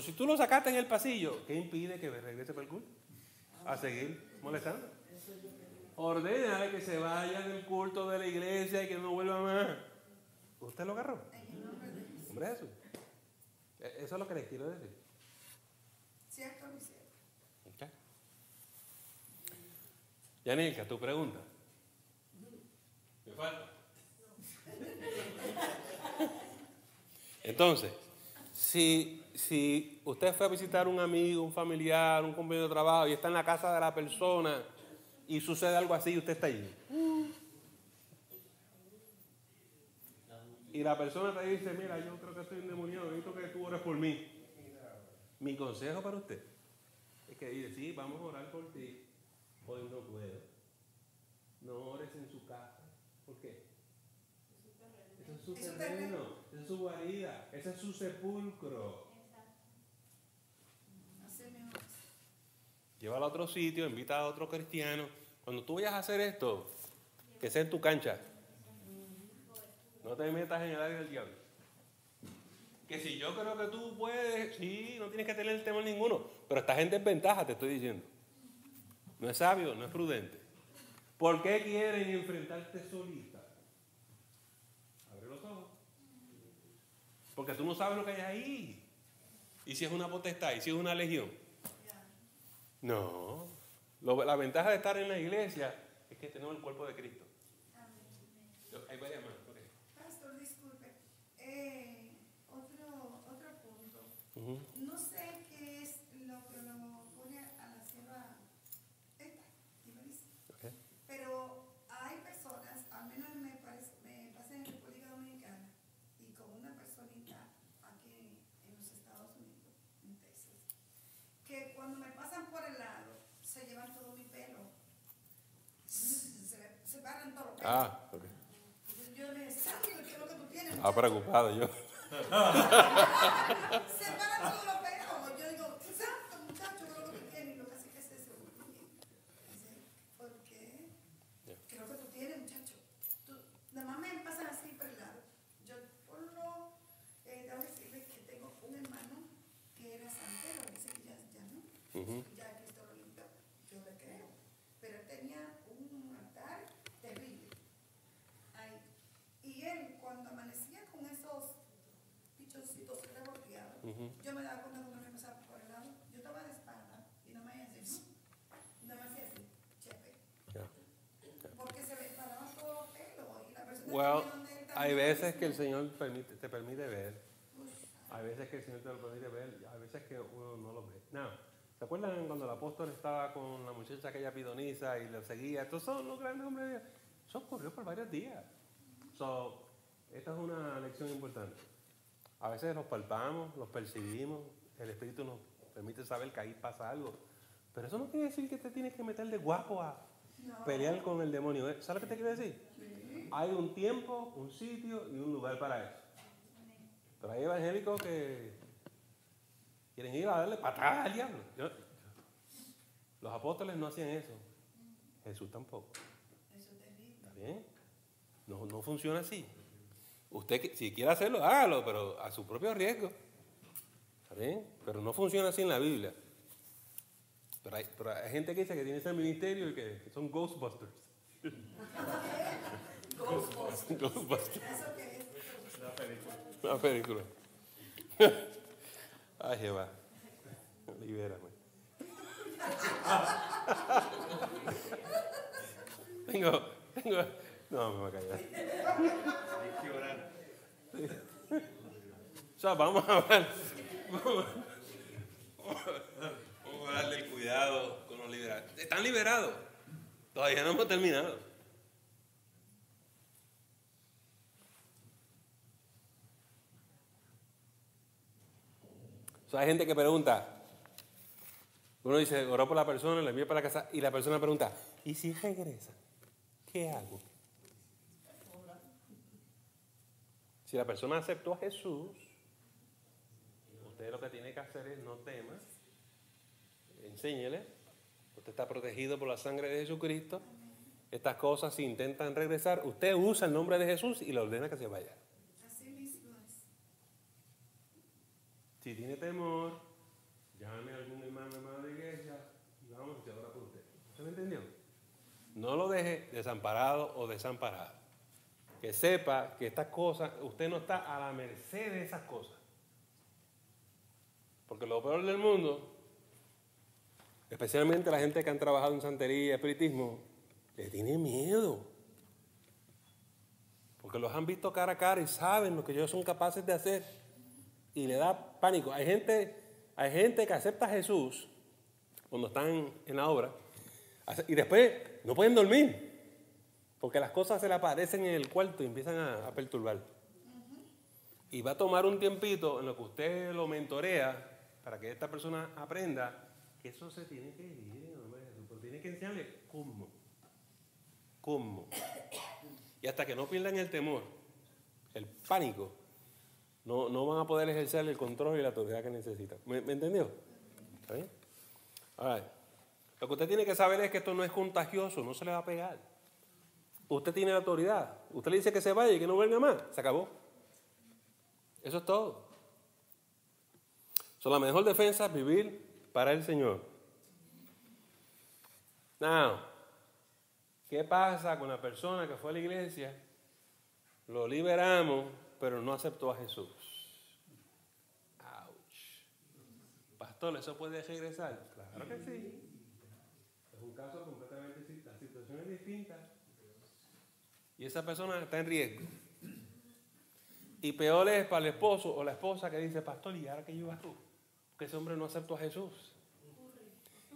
Si tú lo sacaste en el pasillo, ¿qué impide que regrese para el culto? A seguir molestando. Ordénale que se vaya del culto de la iglesia y que no vuelva más. ¿Usted lo agarró? Hombre, eso. Eso es lo que les quiero decir. Cierto, mi cierto. Okay. Yanilka, tu pregunta. ¿Me falta? Entonces, si usted fue a visitar un amigo, un familiar, un compañero de trabajo y está en la casa de la persona y sucede algo así y usted está allí. Y la persona te dice, mira, yo creo que estoy endemoniado, necesito que tú ores por mí. Mi consejo para usted es que dice, sí, vamos a orar por ti. Hoy no puedo. No ores en su casa. ¿Por qué? Ese es su terreno, esa es su guarida, ese es su sepulcro. Llévala a otro sitio, invita a otro cristiano. Cuando tú vayas a hacer esto, que sea en tu cancha. No te metas en el área del diablo. Que si yo creo que tú puedes, sí, no tienes que tener temor ninguno. Pero estás en desventaja, te estoy diciendo. No es sabio, no es prudente. ¿Por qué quieren enfrentarte solita? Abre los ojos. Porque tú no sabes lo que hay ahí. ¿Y si es una potestad? ¿Y si es una legión? No. La ventaja de estar en la iglesia es que tenemos el cuerpo de Cristo. Hay varias más. Pastor, disculpe. Otro punto. No sé qué es lo que nos pone a la sierva esta, okay. Pero hay personas, al menos me pasa en República Dominicana y con una personita aquí en los Estados Unidos, en Texas, que cuando me pasan por el lado se llevan todo mi pelo, se paran todos los pelos. Okay. Yo le digo, ¿qué es lo que tú tienes? Preocupado yo. Se paran todos los pelos. Yo digo, exacto, muchacho, ¿qué es lo que tú tienes? Y lo que hace que es eso. ¿Por qué? ¿Qué es lo que tú tienes, muchacho? Nada más me pasan así por el lado. Yo, por lo, debo decirles que tengo un hermano que era santero, dice que ya no. Ya Cristo lo limpió, yo le creo. Pero él tenía un altar terrible. Ahí. Y él, cuando amanecía con esos pichoncitos revolteados, yo me daba cuenta cuando me pasaba por el lado. Yo estaba de espalda y no me hacía así. No me hacía así, chepe. Porque se me paraban todos los pelos y la persona hay veces que el Señor te permite ver. Hay veces que el Señor te lo permite ver. Hay veces que uno no lo ve. No. ¿Se acuerdan cuando el apóstol estaba con la muchacha aquella pidoniza y le seguía? Estos son los grandes hombres de Dios. Eso ocurrió por varios días. Esta es una lección importante. A veces los palpamos, los percibimos, el Espíritu nos permite saber que ahí pasa algo. Pero eso no quiere decir que te tienes que meter de guapo a pelear con el demonio. ¿Sabes lo que te quiero decir? Sí. Hay un tiempo, un sitio y un lugar para eso. Pero hay evangélicos que quieren ir a darle patadas al diablo. Los apóstoles no hacían eso. Jesús tampoco. ¿Está bien? No funciona así. Usted, si quiere hacerlo, hágalo, pero a su propio riesgo. ¿Está bien? Pero no funciona así en la Biblia. Pero hay gente que dice que tiene ese ministerio y que son Ghostbusters. Ghostbusters. Una película. Ay, Jehová. Libérame. No, me va a callar. Vamos a hablar. Vamos a hablar del cuidado con los liberados. ¿Están liberados? Todavía no hemos terminado. Hay gente que pregunta, uno dice, oró por la persona, la envió para la casa, y la persona pregunta, ¿y si regresa? ¿Qué hago? Si la persona aceptó a Jesús, usted lo que tiene que hacer es no temas, enséñele, usted está protegido por la sangre de Jesucristo, estas cosas si intentan regresar, usted usa el nombre de Jesús y le ordena que se vaya. Si tiene temor, llame a algún hermano de iglesia y vamos a orar por usted. ¿Usted me entendió? No lo deje desamparado o desamparada. Que sepa que estas cosas, usted no está a la merced de esas cosas. Porque lo peor del mundo, especialmente la gente que han trabajado en santería y espiritismo, le tiene miedo. Porque los han visto cara a cara y saben lo que ellos son capaces de hacer. Y le da pánico. Hay gente que acepta a Jesús cuando están en la obra. Y después no pueden dormir, porque las cosas se le aparecen en el cuarto y empiezan a perturbar. Y va a tomar un tiempito en lo que usted lo mentorea para que esta persona aprenda que eso se tiene que ir, pero tiene que enseñarle cómo. Y hasta que no pierdan el temor, el pánico, no van a poder ejercer el control y la autoridad que necesitan. ¿Me entendió? ¿Está bien? All right. Lo que usted tiene que saber es que esto no es contagioso, no se le va a pegar. Usted tiene la autoridad. Usted le dice que se vaya y que no venga más. Se acabó. Eso es todo. La mejor defensa es vivir para el Señor. Now, ¿qué pasa con la persona que fue a la iglesia? Lo liberamos, pero no aceptó a Jesús. Ouch. Pastor, ¿eso puede regresar? Claro que sí. Es un caso completamente distinto. La situación es distinta. Y esa persona está en riesgo. Y peor es para el esposo o la esposa que dice, pastor, ¿y ahora qué yo hago? Porque ese hombre no aceptó a Jesús.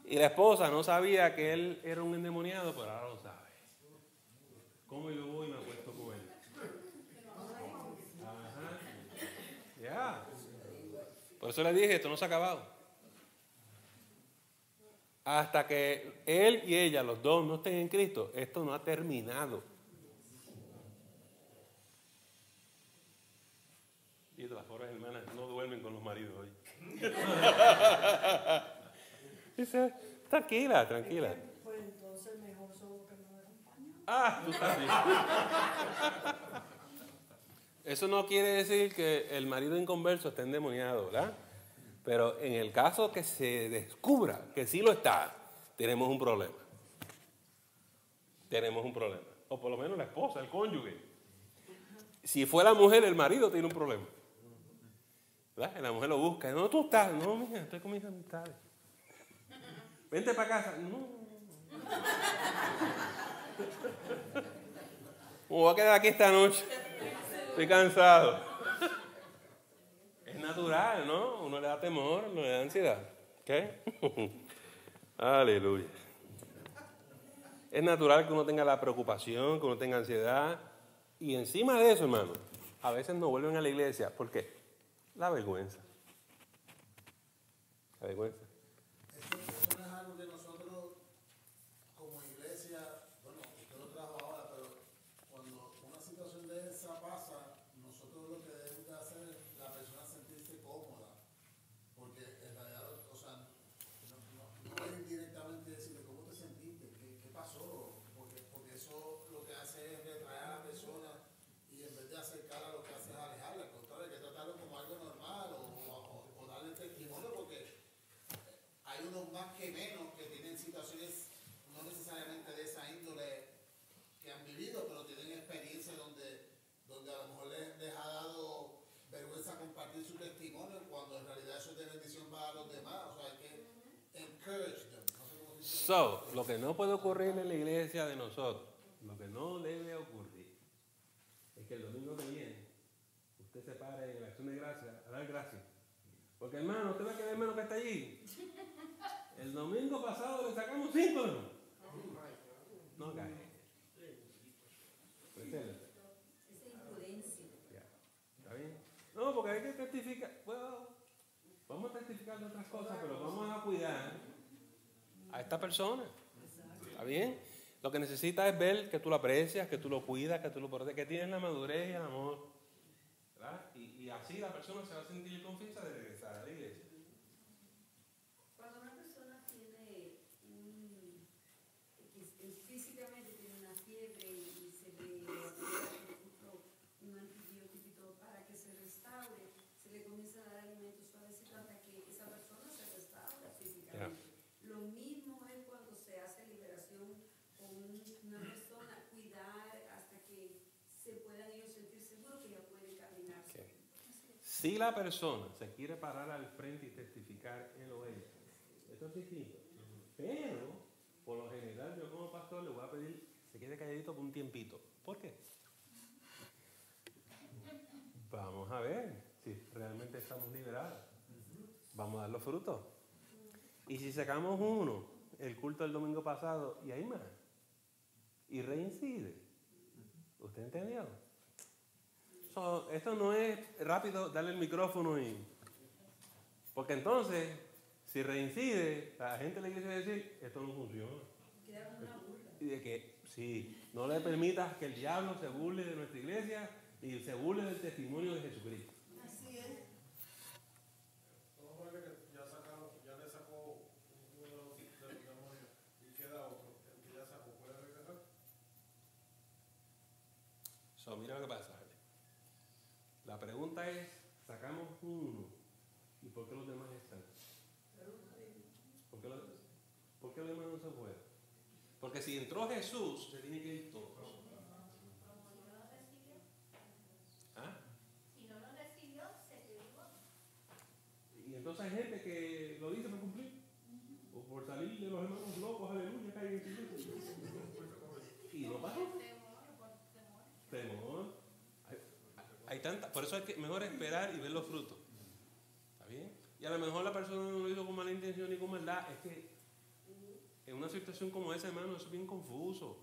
Y la esposa no sabía que él era un endemoniado, pero ahora lo sabe. ¿Cómo yo voy y me acuesto con él? Ajá. Ya. Por eso le dije, esto no se ha acabado. Hasta que él y ella, los dos, no estén en Cristo, esto no ha terminado. Y las pobres hermanas no duermen con los maridos hoy. Dice, tranquila. Pues entonces mejor solo que no me acompañen. Tú estás bien. Eso no quiere decir que el marido inconverso esté endemoniado, ¿verdad? Pero en el caso que se descubra que sí lo está, tenemos un problema. O por lo menos la esposa, el cónyuge. Si fue la mujer, el marido tiene un problema. ¿Verdad? La mujer lo busca. No, tú estás. No, mija, estoy con mis amistades. Vente para casa. No. Me voy a quedar aquí esta noche. Estoy cansado. Es natural, ¿no? Uno le da temor, uno le da ansiedad. ¿Ok? Aleluya. Es natural que uno tenga la preocupación, que uno tenga ansiedad. Y encima de eso, hermano, a veces no vuelven a la iglesia. ¿Por qué? La vergüenza. Eso no es algo que nosotros, como iglesia, bueno, usted lo trajo ahora, pero cuando una situación de esa pasa, nosotros lo que debemos de hacer es la persona sentirse cómoda. Porque en realidad, o sea, no es directamente decirle cómo te sentiste, qué pasó, porque eso lo que hace es retraer a la persona y en vez de acercar a lo que hace es alejarla, al contrario, hay que tratarlo como algo normal o darle testimonio, porque hay unos más que menos que tienen situaciones no necesariamente de esa índole que han vivido, pero tienen experiencias donde a lo mejor les ha dado vergüenza compartir su testimonio cuando en realidad eso es de bendición para los demás. O sea, hay que encourage them. No sé cómo se dice. Lo que no puede ocurrir en la iglesia de nosotros, lo que no debe ocurrir, es que el domingo que viene usted se pare en la acción de gracias a dar gracias. Porque hermano, usted va a quedar menos que está allí. El domingo pasado le sacamos 5, ¿no? No cae. Esa imprudencia. ¿Está bien? No, porque hay que testificar. Bueno, vamos a testificar de otras cosas, pero vamos a cuidar a esta persona. ¿Está bien? Lo que necesita es ver que tú lo aprecias, que tú lo cuidas, que tú lo proteges, que tienes la madurez y el amor. ¿Verdad? Y así la persona se va a sentir confianza de regresar a la iglesia. Cuando una persona tiene físicamente tiene una fiebre y se le aplica un antibiótico para que se restaure, se le comienza a dar alimentos suavecitos hasta que esa persona se restaura físicamente. Yeah. Lo mismo es cuando se hace liberación con una persona, cuidar hasta que se puedan ellos sentir seguros que ya pueden caminar. Okay. Si la persona se quiere parar al frente y testificar, él o ella, esto es distinto. Pero, por lo general, yo como pastor le voy a pedir que se quede calladito por un tiempito. ¿Por qué? Vamos a ver si realmente estamos liberados. Vamos a dar los frutos. Y si sacamos uno el culto del domingo pasado y hay más. Y reincide. ¿Usted entendió? Esto no es rápido darle el micrófono y... Porque entonces, si reincide, la gente le quiere decir, esto no funciona. Y de que, sí, no le permitas que el diablo se burle de nuestra iglesia y se burle del testimonio de Jesucristo. Así es. Vamos a ver que ya le sacó uno de los demonios y queda otro. El que ya sacó, ¿puede regresar? Mira lo que pasa. La pregunta es, sacamos uno, ¿y por qué los demás están? ¿Por qué los demás no se fueron? Porque si entró Jesús, se tiene que ir todos. ¿Ah? Si no lo recibió, se quedó. Y entonces hay gente que lo dice por cumplir. O por salir de los hermanos locos, aleluya, caen en silencio. Y no pasó. Temor. Hay tanta, por eso hay que mejor esperar y ver los frutos. ¿Está bien? Y a lo mejor la persona no lo hizo con mala intención ni con maldad. Es que en una situación como esa, hermano, eso es bien confuso.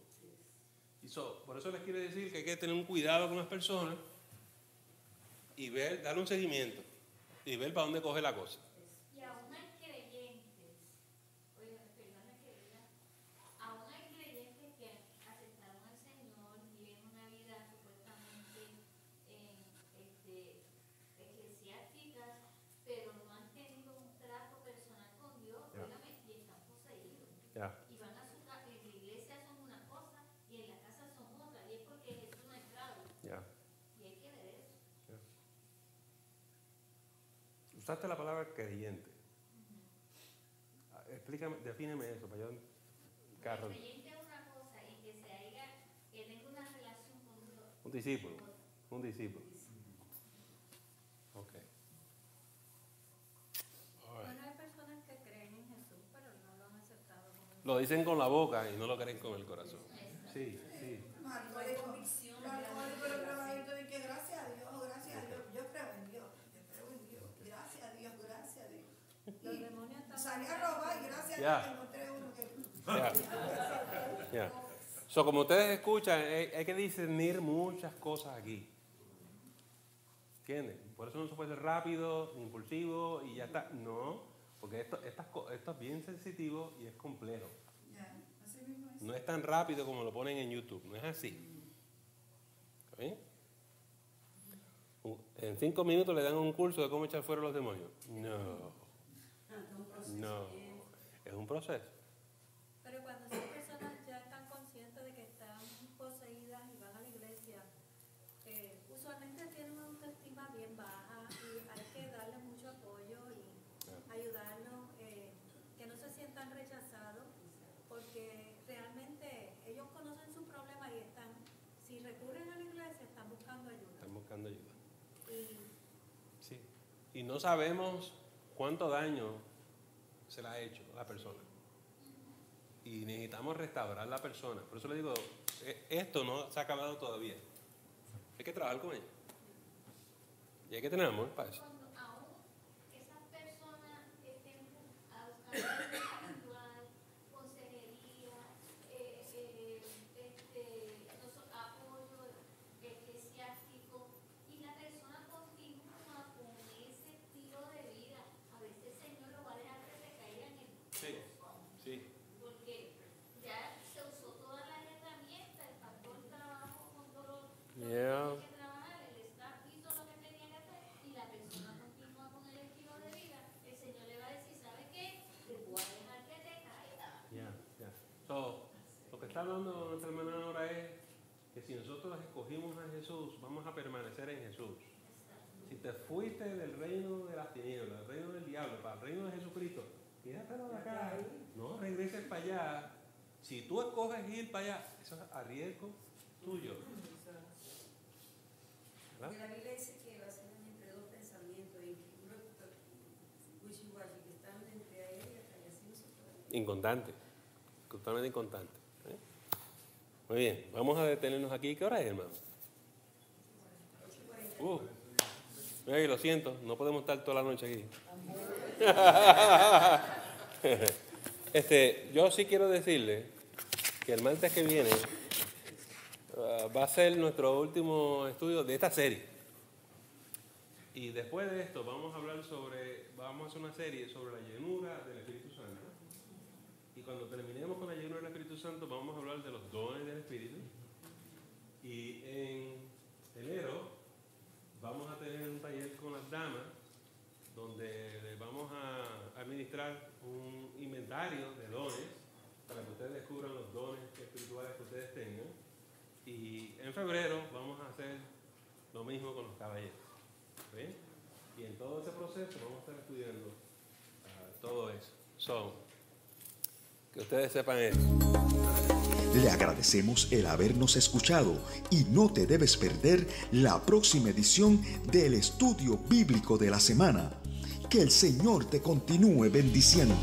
Y por eso les quiero decir que hay que tener un cuidado con las personas y ver, darle un seguimiento y ver para dónde coge la cosa. Y aún hay creyentes, oye, perdona que diga, aún hay creyentes que aceptaron al Señor, viven una vida supuestamente eclesiástica, pero no han tenido un trato personal con Dios, óigame, y están poseídos. Y van a su casa, en la iglesia son una cosa y en la casa son otra, y es porque Jesús no ha entrado. Y hay que ver eso. Usaste la palabra creyente. Explícame, defíneme eso para yo. El creyente es una cosa y que tenga una relación con Dios. Un discípulo. Un discípulo. Ok. Bueno, hay personas que creen en Jesús, pero no lo han aceptado como Lo dicen con la boca y no lo creen con el corazón. Sí, sí. No hay convicción. Pero trabajito de que gracias a Dios, yo creo en Dios, gracias a Dios. los demonios están. Salí a robar y gracias a Dios que encontré uno que... Como ustedes escuchan, hay que discernir muchas cosas aquí. ¿Entienden? Por eso no se puede ser rápido, impulsivo y ya está. No, porque esto es bien sensitivo y es complejo. Así mismo es. No es tan rápido como lo ponen en YouTube, no es así. ¿Está bien? En 5 minutos le dan un curso de cómo echar fuera los demonios. No, es un proceso. Pero cuando esas personas ya están conscientes de que están poseídas y van a la iglesia, usualmente tienen una autoestima bien baja y hay que darles mucho apoyo y ayudarlos, que no se sientan rechazados, porque realmente ellos conocen su problema y si recurren a la iglesia, están buscando ayuda. Están buscando ayuda. Sí. Y no sabemos cuánto daño se le ha hecho a la persona. Y necesitamos restaurar la persona. Por eso le digo, esto no se ha acabado todavía. Hay que trabajar con ella. Y hay que tener amor para eso. Cuando aún esas personas estén buscando espiritual, consejería, apoyo eclesiástico, y la persona continúa con ese estilo de vida, a veces el Señor lo va a dejar que se caiga en el Sí. porque ya se usó todas las herramientas, el pastor trabajó con todo lo que tenía que trabajar, el staff hizo lo que tenía que hacer y la persona continúa con el estilo de vida. El Señor le va a decir, ¿sabe qué? Te voy a dejar que te caiga. Lo que está hablando nuestra hermana ahora es que si nosotros escogimos a Jesús, vamos a permanecer en Jesús. Si te fuiste del reino de las tinieblas, del reino del diablo, para el reino de Jesucristo, quédatelo de acá. No regreses para allá. Si tú escoges ir para allá, eso es a riesgo tuyo. ¿Verdad? La Biblia dice que va a ser entre dos pensamientos y uno que están entre ellos y así no se puede. Inconstante, totalmente inconstante. Muy bien, vamos a detenernos aquí. ¿Qué hora es, hermano? Ay, lo siento, no podemos estar toda la noche aquí. Yo sí quiero decirle que el martes que viene va a ser nuestro último estudio de esta serie. Y después de esto vamos a hacer una serie sobre la llenura del Espíritu Santo. Y cuando terminemos con la llenura del Espíritu Santo vamos a hablar de los dones del Espíritu. Y en enero vamos a tener un taller con las damas donde les vamos a administrar un inventario de dones para que ustedes descubran los dones espirituales que ustedes tengan. Y en febrero vamos a hacer lo mismo con los caballeros. ¿Ven? Y en todo ese proceso vamos a estar estudiando todo eso. Que ustedes sepan eso. Le agradecemos el habernos escuchado y no te debes perder la próxima edición del Estudio Bíblico de la Semana. Que el Señor te continúe bendiciendo.